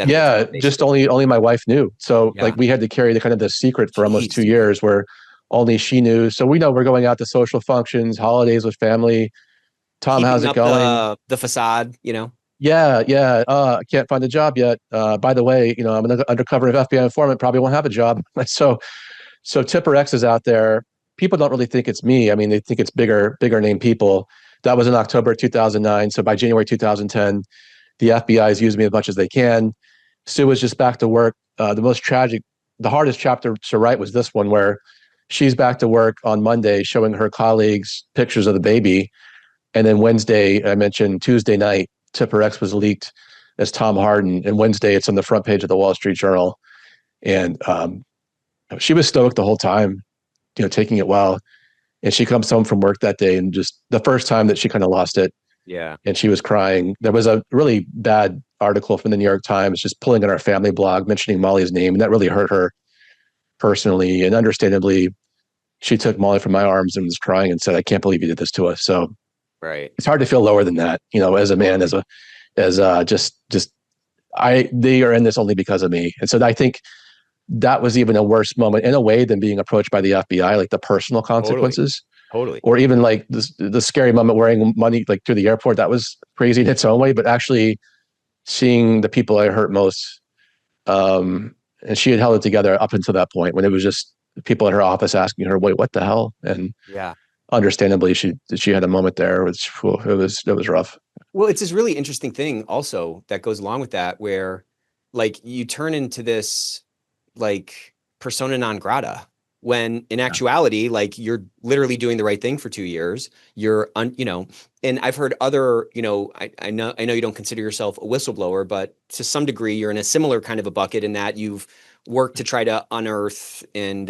[SPEAKER 3] Just only my wife knew. So like we had to carry the kind of the secret for almost 2 years where only she knew. So we know we're going out to social functions, holidays with family. Tom, how's it going?
[SPEAKER 1] The facade,
[SPEAKER 3] Yeah. I can't find a job yet. By the way, I'm an undercover FBI informant, probably won't have a job. So Tipper X is out there. People don't really think it's me. I mean, they think it's bigger name people. That was in October 2009. So by January 2010, the FBI has used me as much as they can. Sue was just back to work. The hardest chapter to write was this one, where she's back to work on Monday, showing her colleagues pictures of the baby. And then Wednesday, I mentioned Tuesday night, Tipper X was leaked as Tom Hardin. And Wednesday, it's on the front page of the Wall Street Journal. And she was stoic the whole time, taking it well. And she comes home from work that day, and just the first time that she kind of lost it.
[SPEAKER 1] Yeah.
[SPEAKER 3] And she was crying. There was a really bad article from the New York Times just pulling in our family blog, mentioning Molly's name. And that really hurt her personally. And understandably, she took Molly from my arms and was crying and said, "I can't believe you did this to us." So
[SPEAKER 1] right.
[SPEAKER 3] It's hard to feel lower than that, as a man, they are in this only because of me. And so I think that was even a worse moment in a way than being approached by the FBI, like the personal consequences.
[SPEAKER 1] Totally.
[SPEAKER 3] Or even like the scary moment wearing money like through the airport. That was crazy in its own way, but actually seeing the people I hurt most. And she had held it together up until that point when it was just people at her office asking her, "Wait, what the hell?" And
[SPEAKER 1] yeah,
[SPEAKER 3] understandably, she had a moment there. It was rough.
[SPEAKER 1] Well, it's this really interesting thing also that goes along with that, where like you turn into this like persona non grata, when in actuality, like you're literally doing the right thing for 2 years. And I've heard other, I know you don't consider yourself a whistleblower, but to some degree you're in a similar kind of a bucket in that you've worked to try to unearth and,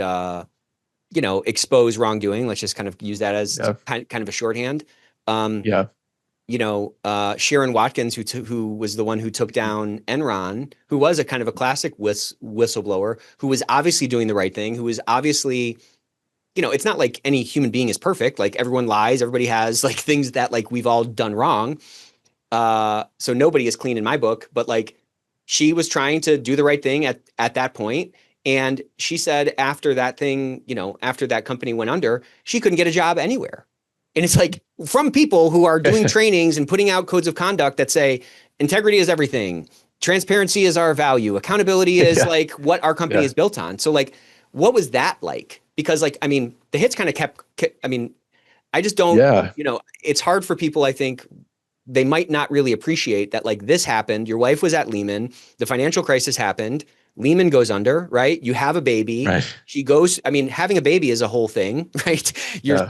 [SPEAKER 1] expose wrongdoing. Let's just kind of use that as kind of a shorthand. Sharon Watkins, who was the one who took down Enron, who was a kind of a classic whistleblower, who was obviously doing the right thing, who was obviously, it's not like any human being is perfect. Like everyone lies, everybody has like things that like we've all done wrong. So nobody is clean in my book, but like she was trying to do the right thing at that point. And she said after that thing, after that company went under, she couldn't get a job anywhere. And it's like from people who are doing trainings and putting out codes of conduct that say integrity is everything. Transparency is our value. Accountability is like what our company is built on. So like, what was that like? Because like, I mean, the hits kind of kept, I just don't, it's hard for people. I think they might not really appreciate that. Like this happened. Your wife was at Lehman. The financial crisis happened. Lehman goes under, right? You have a baby. Right. She goes, having a baby is a whole thing, right? You're,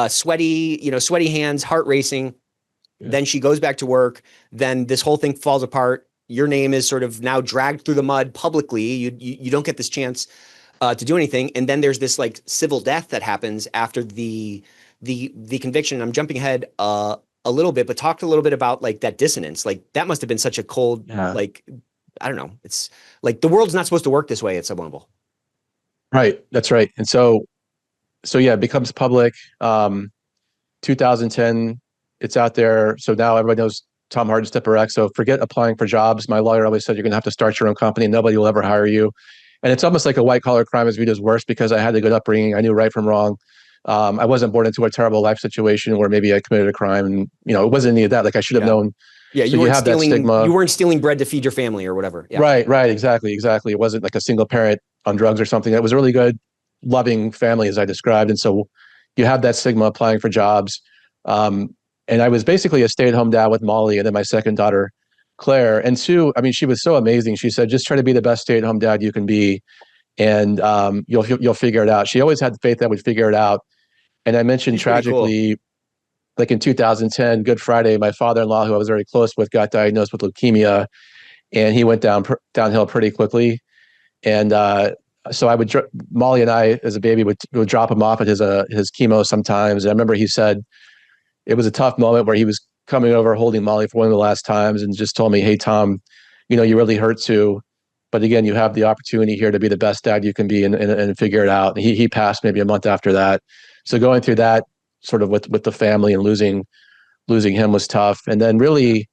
[SPEAKER 1] sweaty hands, heart racing. Yeah. Then she goes back to work. Then this whole thing falls apart. Your name is sort of now dragged through the mud publicly. You don't get this chance to do anything. And then there's this like civil death that happens after the conviction. I'm jumping ahead a little bit, but talked a little bit about like that dissonance. Like that must've been such a cold, like, I don't know. It's like the world's not supposed to work this way at Sublevel.
[SPEAKER 3] Right. That's right. And so it becomes public. 2010, it's out there. So now everybody knows Tom Hardin's Tipper X. So forget applying for jobs. My lawyer always said you're going to have to start your own company. Nobody will ever hire you. And it's almost like a white collar crime is viewed as worse because I had a good upbringing. I knew right from wrong. I wasn't born into a terrible life situation where maybe I committed a crime and, it wasn't any of that. Like I should have known.
[SPEAKER 1] Yeah,
[SPEAKER 3] so you have that stigma.
[SPEAKER 1] You weren't stealing bread to feed your family or whatever. Yeah.
[SPEAKER 3] Right, exactly. It wasn't like a single parent on drugs or something. It was a really good, loving family, as I described. And so you have that stigma applying for jobs. And I was basically a stay-at-home dad with Molly and then my second daughter, Claire. And Sue, she was so amazing. She said, just try to be the best stay-at-home dad you can be, and you'll figure it out. She always had the faith that we'd figure it out. And I mentioned tragically, like in 2010, Good Friday, my father-in-law, who I was very close with, got diagnosed with leukemia, and he went downhill pretty quickly. And so Molly and I, as a baby, would drop him off at his chemo sometimes. And I remember he said it was a tough moment where he was coming over, holding Molly for one of the last times, and just told me, "Hey, Tom, you really hurt Sue, but again, you have the opportunity here to be the best dad you can be and figure it out." And he passed maybe a month after that. So going through that sort of with the family and losing him was tough. And then really,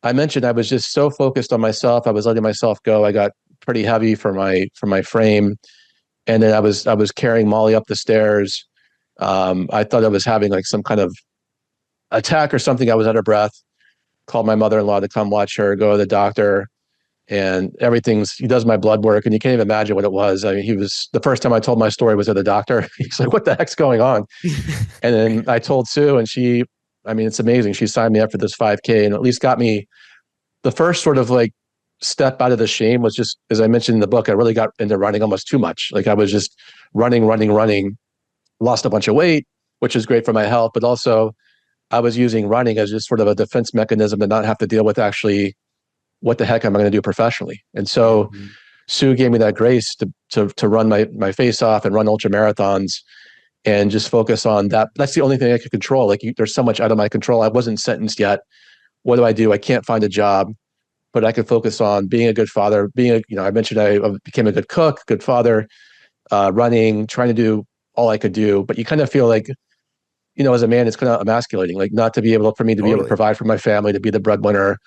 [SPEAKER 3] I mentioned I was just so focused on myself. I was letting myself go. I got pretty heavy for my frame. And then I was carrying Molly up the stairs. I thought I was having like some kind of attack or something. I was out of breath, called my mother-in-law to come watch her, go to the doctor, and he does my blood work, and you can't even imagine what it was. The first time I told my story was at the doctor. He's like, "What the heck's going on?" And then I told Sue, and it's amazing. She signed me up for this 5K and at least got me the first sort of like step out of the shame was just, as I mentioned in the book, I really got into running almost too much. Like I was just running, lost a bunch of weight, which is great for my health, but also I was using running as just sort of a defense mechanism to not have to deal with actually what the heck am I going to do professionally? And so
[SPEAKER 1] Mhm.
[SPEAKER 3] Sue gave me that grace to run my face off and run ultra marathons and just focus on that. That's the only thing I could control. Like there's so much out of my control. I wasn't sentenced yet. What do? I can't find a job, but I could focus on being a good father, I mentioned I became a good cook, good father, running, trying to do all I could do. But you kind of feel like, as a man, it's kind of emasculating, like not to be able for me to be able to
[SPEAKER 1] Totally.
[SPEAKER 3] provide for my family, to be the breadwinner,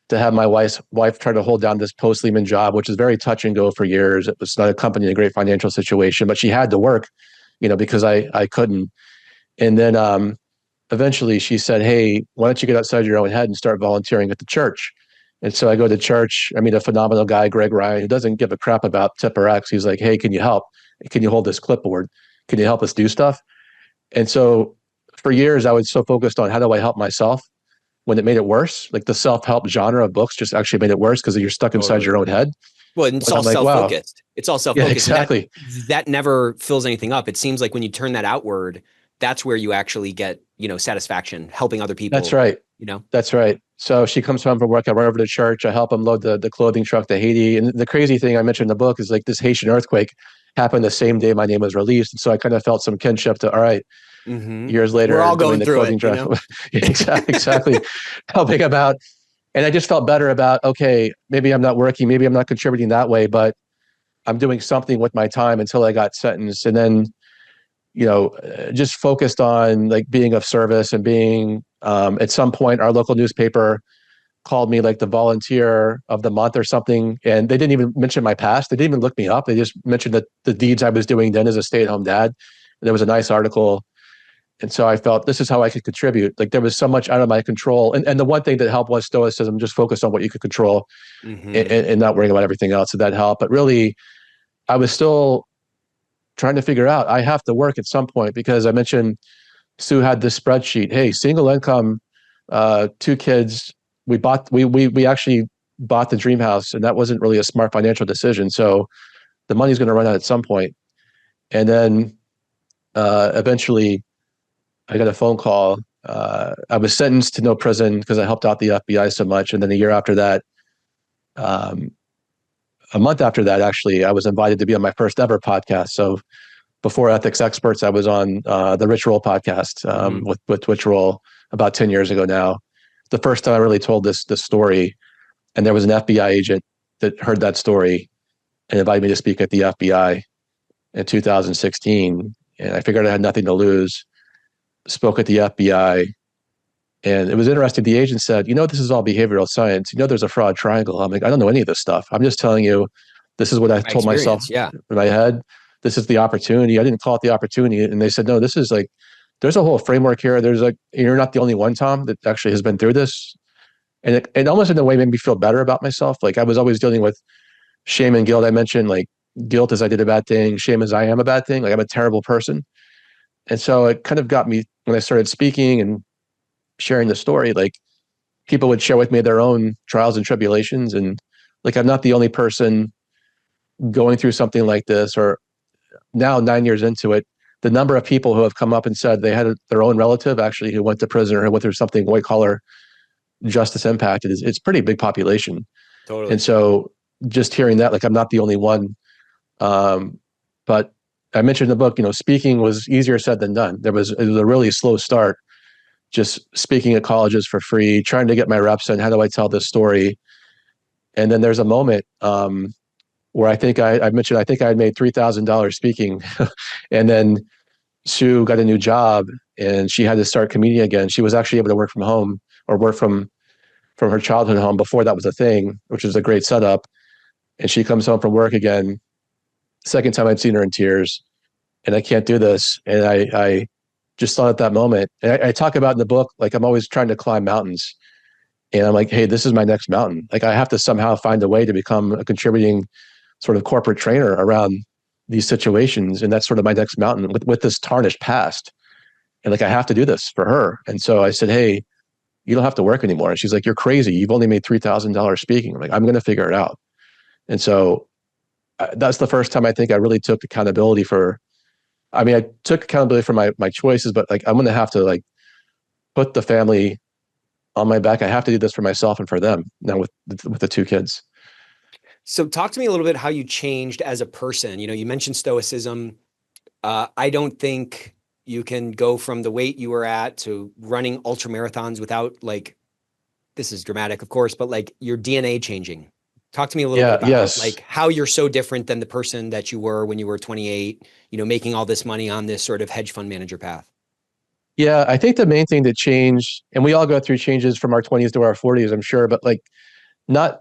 [SPEAKER 3] to have my wife try to hold down this post-Lehman job, which is very touch and go for years. It was not a company in a great financial situation, but she had to work, because I couldn't. And then eventually she said, hey, why don't you get outside your own head and start volunteering at the church? And so I go to church. I meet a phenomenal guy, Greg Ryan, who doesn't give a crap about Tipper X. He's like, hey, can you help? Can you hold this clipboard? Can you help us do stuff? And so for years, I was so focused on how do I help myself when it made it worse. Like the self-help genre of books just actually made it worse because you're stuck inside
[SPEAKER 1] Totally.
[SPEAKER 3] your own head.
[SPEAKER 1] Well, and it's
[SPEAKER 3] But
[SPEAKER 1] all
[SPEAKER 3] I'm like, wow,
[SPEAKER 1] self-focused. It's all
[SPEAKER 3] yeah,
[SPEAKER 1] self-focused.
[SPEAKER 3] exactly.
[SPEAKER 1] And that never fills anything up. It seems like when you turn that outward, that's where you actually get, satisfaction, helping other people.
[SPEAKER 3] That's right.
[SPEAKER 1] You know?
[SPEAKER 3] That's right. So she comes home from work. I run over to church. I help him load the clothing truck to Haiti. And the crazy thing I mentioned in the book is like this Haitian earthquake happened the same day my name was released. And so I kind of felt some kinship to, all right,
[SPEAKER 1] Mm-hmm.
[SPEAKER 3] years
[SPEAKER 1] We're
[SPEAKER 3] later,
[SPEAKER 1] all
[SPEAKER 3] doing
[SPEAKER 1] going
[SPEAKER 3] the
[SPEAKER 1] through
[SPEAKER 3] clothing
[SPEAKER 1] it,
[SPEAKER 3] truck. Exactly. Helping about. And I just felt better about, okay, maybe I'm not working. Maybe I'm not contributing that way, but I'm doing something with my time until I got sentenced. And then, just focused on like being of service and being, at some point, our local newspaper called me like the volunteer of the month or something. And they didn't even mention my past. They didn't even look me up. They just mentioned that the deeds I was doing then as a stay-at-home dad. And there was a nice article. And so I felt this is how I could contribute. Like there was so much out of my control. And the one thing that helped was stoicism, just focus on what you could control
[SPEAKER 1] Mm-hmm.
[SPEAKER 3] and not worrying about everything else. So that helped. But really, I was still trying to figure out I have to work at some point because I mentioned Sue had this spreadsheet. Hey, single income, 2 kids. We actually bought the dream house, and that wasn't really a smart financial decision. So the money's going to run out at some point. And then eventually, I got a phone call. I was sentenced to no prison because I helped out the FBI so much. And then a year after that, um, a month after that, actually, I was invited to be on my first ever podcast. So before Ethics Experts, I was on the Rich Roll podcast with Rich Roll about 10 years ago now. The first time I really told this story, and there was an FBI agent that heard that story and invited me to speak at the FBI in 2016. And I figured I had nothing to lose. Spoke at the FBI, and it was interesting. The agent said, this is all behavioral science. There's a fraud triangle. I'm like, I don't know any of this stuff. I'm just telling you, this is what I told myself
[SPEAKER 1] Yeah.
[SPEAKER 3] in my head. This is the opportunity. I didn't call it the opportunity. And they said, no, this is like, there's a whole framework here. There's like, you're not the only one, Tom, that actually has been through this. And it almost in a way made me feel better about myself. Like I was always dealing with shame and guilt. I mentioned like guilt as I did a bad thing, shame as I am a bad thing. Like I'm a terrible person. And so it kind of got me when I started speaking and sharing the story, like people would share with me their own trials and tribulations. And like, I'm not the only person going through something like this, or now 9 years into it, the number of people who have come up and said they had their own relative actually who went to prison or who went through something white collar justice impacted it's pretty big population.
[SPEAKER 1] Totally.
[SPEAKER 3] And so just hearing that, like I'm not the only one. But I mentioned in the book, speaking was easier said than done. It was a really slow start, just speaking at colleges for free, trying to get my reps in. How do I tell this story? And then there's a moment where I think I mentioned, I think I had made $3,000 speaking. And then Sue got a new job and she had to start commuting again. She was actually able to work from home or work from her childhood home before that was a thing, which was a great setup. And she comes home from work again. Second time I'd seen her in tears, and I can't do this. And I just thought at that moment, and I talk about in the book, like I'm always trying to climb mountains. And I'm like, hey, this is my next mountain. Like I have to somehow find a way to become a contributing sort of corporate trainer around these situations. And that's sort of my next mountain with this tarnished past. And like, I have to do this for her. And so I said, hey, you don't have to work anymore. And she's like, you're crazy. You've only made $3,000 speaking. I'm like, I'm going to figure it out. And so that's the first time I think I really took accountability I took accountability for my choices, but like, I'm going to have to like put the family on my back. I have to do this for myself and for them now with the two kids.
[SPEAKER 1] So talk to me a little bit how you changed as a person. You mentioned stoicism. I don't think you can go from the weight you were at to running ultra marathons without, like, this is dramatic, of course, but like your DNA changing. Talk to me a little bit about
[SPEAKER 3] Yes.
[SPEAKER 1] how you're so different than the person that you were when you were 28, making all this money on this sort of hedge fund manager path.
[SPEAKER 3] Yeah, I think the main thing that changed, and we all go through changes from our 20s to our 40s, I'm sure, but like not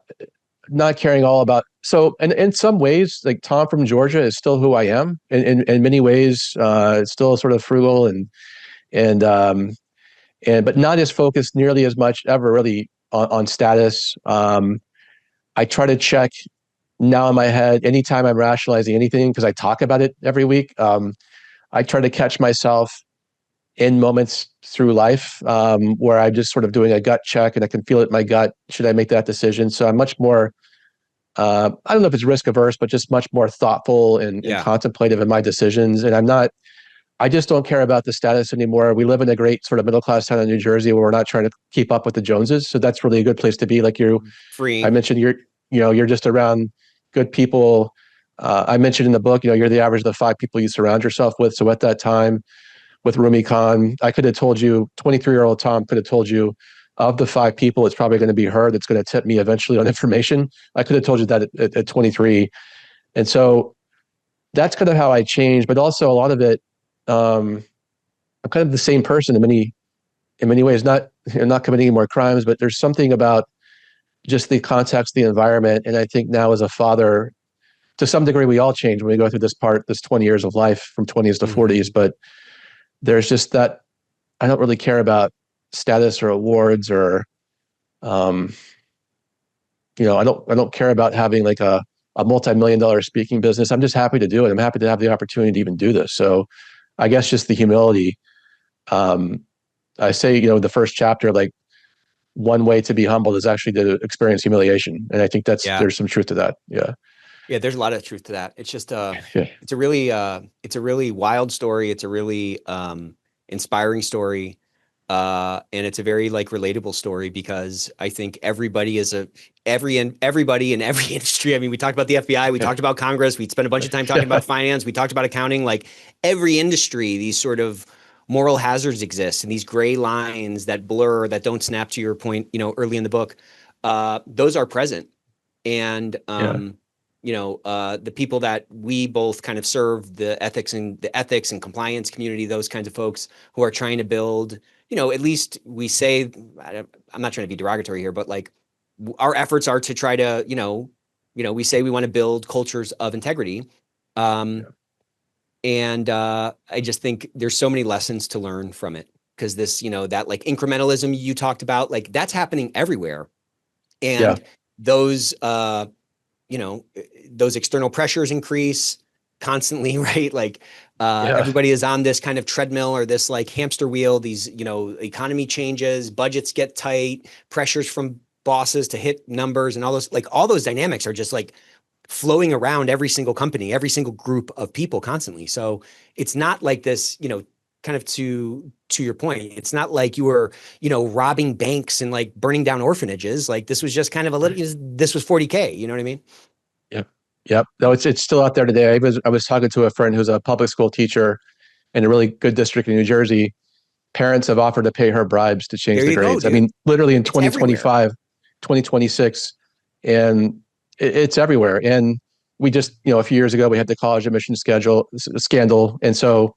[SPEAKER 3] not caring all about. So, and in some ways, like Tom from Georgia is still who I am. In many ways, it's still sort of frugal and but not as focused nearly as much ever really on status. I try to check now in my head anytime I'm rationalizing anything because I talk about it every week. I try to catch myself in moments through life where I'm just sort of doing a gut check and I can feel it in my gut. Should I make that decision? So I'm much more, I don't know if it's risk averse, but just much more thoughtful and contemplative in my decisions. And I just don't care about the status anymore. We live in a great sort of middle class town in New Jersey where we're not trying to keep up with the Joneses. So that's really a good place to be. Like
[SPEAKER 1] Free.
[SPEAKER 3] I mentioned, you're just around good people. I mentioned in the book, you're the average of the 5 people you surround yourself with. So at that time, with Rumi Khan, I could have told you, 23-year-old Tom could have told you, of the 5 people, it's probably going to be her that's going to tip me eventually on information. I could have told you that at 23. And so that's kind of how I changed. But also a lot of it, I'm kind of the same person in many ways, not committing any more crimes, but there's something about just the context, the environment. And I think now as a father, to some degree, we all change when we go through this 20 years of life from 20s to 40s, but there's just that I don't really care about status or awards or, I don't care about having like a multi-million-dollar speaking business. I'm just happy to do it. I'm happy to have the opportunity to even do this. So I guess just the humility. I say, the first chapter, like one way to be humbled is actually to experience humiliation. And I think there's some truth to that. Yeah.
[SPEAKER 1] Yeah, there's a lot of truth to that. It's just it's a really wild story. It's a really inspiring story. And it's a very like relatable story because I think everybody in every industry. I mean, we talked about the FBI, we talked about Congress, we spent a bunch of time talking about finance, we talked about accounting, like every industry, these sort of moral hazards exist and these gray lines that blur, that don't snap, to your point, early in the book, those are present. And, the people that we both kind of serve, the ethics and compliance community, those kinds of folks who are trying to build, at least we say, I'm not trying to be derogatory here, but like our efforts are to try to, we say we want to build cultures of integrity. And I just think there's so many lessons to learn from it because this, that like incrementalism you talked about, like that's happening everywhere. And those external pressures increase constantly, right? Like everybody is on this kind of treadmill or this like hamster wheel. These, economy changes, budgets get tight, pressures from bosses to hit numbers and all those dynamics are just like flowing around every single company, every single group of people constantly. So it's not like this, kind of to your point, it's not like you were, robbing banks and like burning down orphanages. Like this was just kind of this was 40K, you know what I mean?
[SPEAKER 3] Yep. No, it's still out there today. I was talking to a friend who's a public school teacher in a really good district in New Jersey. Parents have offered to pay her bribes to change the grades. I mean, literally in 2025, 2026, and it's everywhere. And we just, a few years ago, we had the college admission scandal. And so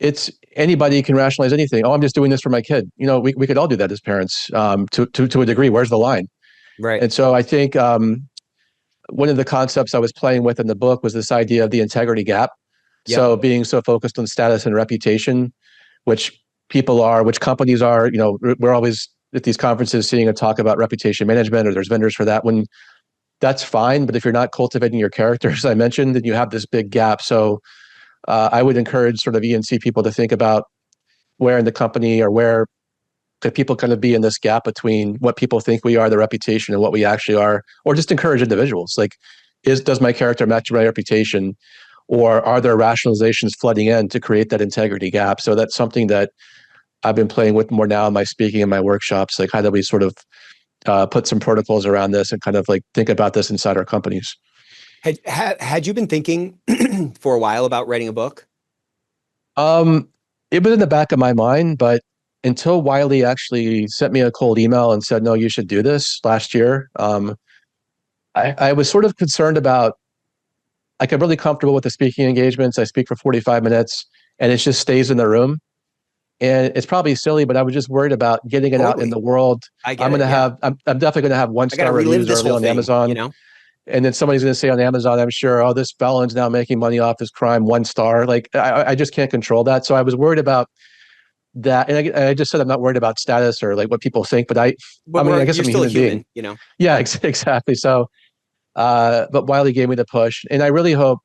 [SPEAKER 3] it's anybody can rationalize anything. Oh, I'm just doing this for my kid. We could all do that as parents to a degree. Where's the line?
[SPEAKER 1] Right.
[SPEAKER 3] And so I think one of the concepts I was playing with in the book was this idea of the integrity gap. So being so focused on status and reputation, which companies are, we're always at these conferences seeing a talk about reputation management, or there's vendors for that. When that's fine, but if you're not cultivating your character, as I mentioned, then you have this big gap. So I would encourage sort of E&C people to think about where in the company or where could people kind of be in this gap between what people think we are, the reputation, and what we actually are, or just encourage individuals. Like, does my character match my reputation, or are there rationalizations flooding in to create that integrity gap? So that's something that I've been playing with more now in my speaking and my workshops. Like, how do we sort of put some protocols around this and kind of like think about this inside our companies?
[SPEAKER 1] Had you been thinking for a while about writing a book?
[SPEAKER 3] Um, it was in the back of my mind, but until Wiley actually sent me a cold email and said, "No, you should do this" last year, I was sort of concerned about. Like, I'm really comfortable with the speaking engagements. I speak for 45 minutes, and it just stays in the room. And it's probably silly, but I was just worried about getting it out in
[SPEAKER 1] Totally.
[SPEAKER 3] the world.
[SPEAKER 1] I get it. Yeah.
[SPEAKER 3] I'm definitely going to have one
[SPEAKER 1] I got to
[SPEAKER 3] star
[SPEAKER 1] relive
[SPEAKER 3] reviews
[SPEAKER 1] this
[SPEAKER 3] early
[SPEAKER 1] whole
[SPEAKER 3] on
[SPEAKER 1] thing, you
[SPEAKER 3] Amazon.
[SPEAKER 1] know?
[SPEAKER 3] And then somebody's going to say on Amazon, I'm sure, "Oh, this felon's now making money off his crime, 1 star." Like, I just can't control that. So I was worried about that. And I just said, I'm not worried about status or like what people think, but I
[SPEAKER 1] But
[SPEAKER 3] mean, I guess
[SPEAKER 1] you're
[SPEAKER 3] I'm a
[SPEAKER 1] still a
[SPEAKER 3] human being.
[SPEAKER 1] human, you know?
[SPEAKER 3] Yeah, exactly. So, but Wiley gave me the push, and I really hope,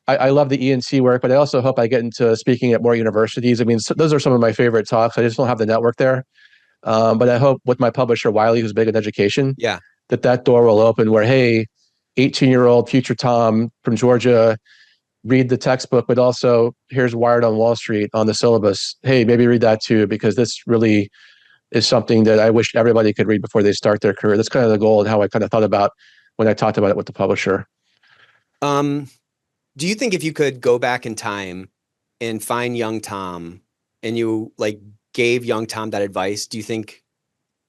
[SPEAKER 3] I love the ENC work, but I also hope I get into speaking at more universities. I mean, those are some of my favorite talks. I just don't have the network there. But I hope with my publisher, Wiley, who's big in education,
[SPEAKER 1] Yeah.
[SPEAKER 3] that door will open where, hey, 18-year-old future Tom from Georgia, read the textbook, but also here's Wired on Wall Street on the syllabus. Hey, maybe read that too, because this really is something that I wish everybody could read before they start their career. That's kind of the goal and how I kind of thought about when I talked about it with the publisher.
[SPEAKER 1] Um, do you think if you could go back in time and find young Tom and you like gave young Tom that advice, do you think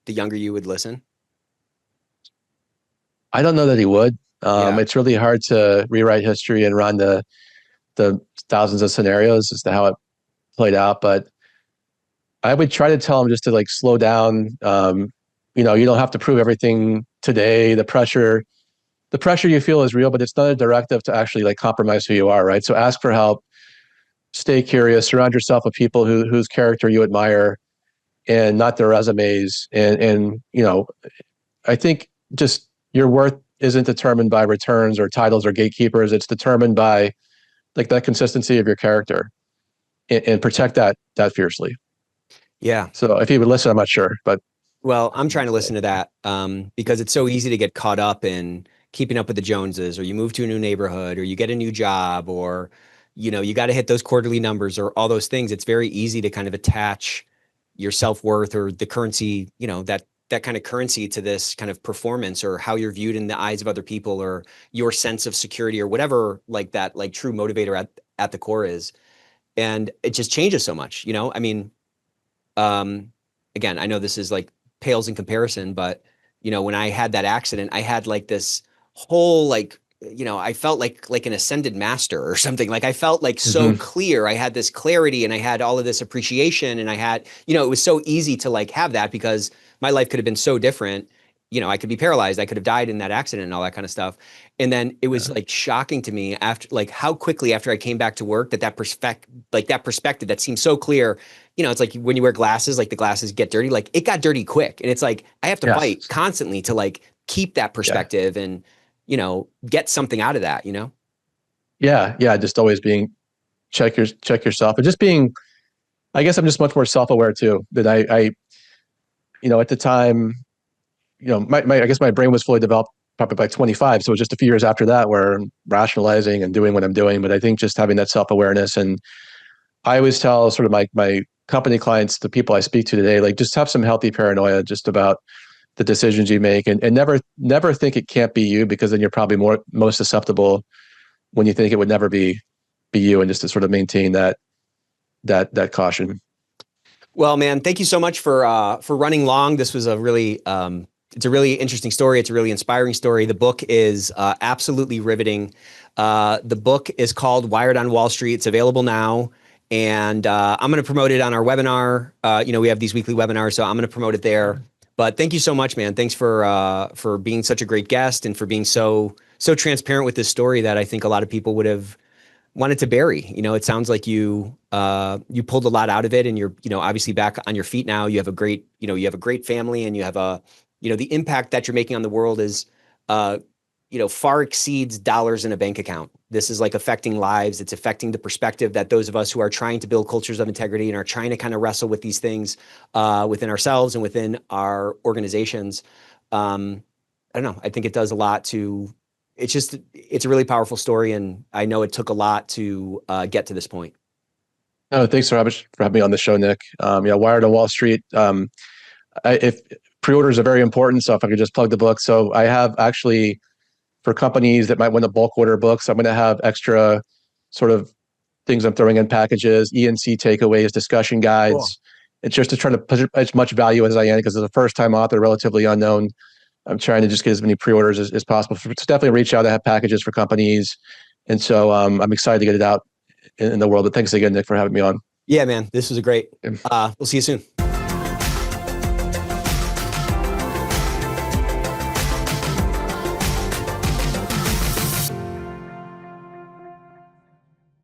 [SPEAKER 1] the younger you would listen?
[SPEAKER 3] I don't know that he would.
[SPEAKER 1] Yeah.
[SPEAKER 3] It's really hard to rewrite history and run the thousands of scenarios as to how it played out. But I would try to tell him just to like slow down. You don't have to prove everything today. The pressure you feel is real, but it's not a directive to actually like compromise who you are, right? So ask for help, stay curious, surround yourself with people whose character you admire, and not their resumes. And I think just your worth isn't determined by returns or titles or gatekeepers. It's determined by like that consistency of your character, and protect that fiercely.
[SPEAKER 1] Yeah.
[SPEAKER 3] So if he would listen, I'm not sure, but
[SPEAKER 1] Well, I'm trying to listen to that because it's so easy to get caught up in keeping up with the Joneses, or you move to a new neighborhood, or you get a new job, or you got to hit those quarterly numbers, or all those things. It's very easy to kind of attach your self-worth or the currency, that kind of currency to this kind of performance or how you're viewed in the eyes of other people or your sense of security or whatever like that like true motivator at the core is. And it just changes so much, I mean, again, I know this is like pales in comparison, but when I had that accident, I had like this whole like, I felt like an ascended master or something. Like I felt like so
[SPEAKER 3] mm-hmm.
[SPEAKER 1] clear. I had this clarity and I had all of this appreciation and I had, it was so easy to like have that because my life could have been so different. I could be paralyzed. I could have died in that accident and all that kind of stuff. And then it was like shocking to me after like how quickly after I came back to work that perspective that seemed so clear. It's like when you wear glasses, like the glasses get dirty, like it got dirty quick. And it's like I have to fight
[SPEAKER 3] Yes.
[SPEAKER 1] constantly to like keep that
[SPEAKER 3] Yeah.
[SPEAKER 1] perspective and get something out of that.
[SPEAKER 3] Yeah. Just always being check yourself, and just being. I guess I'm just much more self-aware too. That at the time, my I guess my brain was fully developed probably by 25. So it was just a few years after that where I'm rationalizing and doing what I'm doing. But I think just having that self-awareness, and I always tell sort of my company clients, the people I speak to today, like just have some healthy paranoia just about the decisions you make, and never think it can't be you, because then you're probably most susceptible when you think it would never be you, and just to sort of maintain that caution.
[SPEAKER 1] Well, man, thank you so much for running long. This was it's a really interesting story. It's a really inspiring story. The book is absolutely riveting. The book is called Wired on Wall Street. It's available now, and I'm going to promote it on our webinar. We have these weekly webinars, so I'm going to promote it there. But thank you so much, man. Thanks for being such a great guest and for being so transparent with this story that I think a lot of people would have wanted to bury. It sounds like you pulled a lot out of it, and you're obviously back on your feet now. You have a great family, and you have the impact that you're making on the world is far exceeds dollars in a bank account. This is like affecting lives. It's affecting the perspective that those of us who are trying to build cultures of integrity and are trying to kind of wrestle with these things within ourselves and within our organizations. I don't know. I think it does a lot to. It's a really powerful story, and I know it took a lot to get to this point.
[SPEAKER 3] No, thanks for having me on the show, Nick. Wired on Wall Street. If pre-orders are very important, so if I could just plug the book. So I have actually, for companies that might want to bulk order books, I'm going to have extra sort of things I'm throwing in packages, ENC takeaways, discussion guides. Cool. It's just to try to put as much value as I can, because as a first-time author, relatively unknown, I'm trying to just get as many pre-orders as possible. So definitely reach out. I have packages for companies. And so I'm excited to get it out in the world. But thanks again, Nick, for having me on.
[SPEAKER 1] Yeah, man, this was great. We'll see you soon.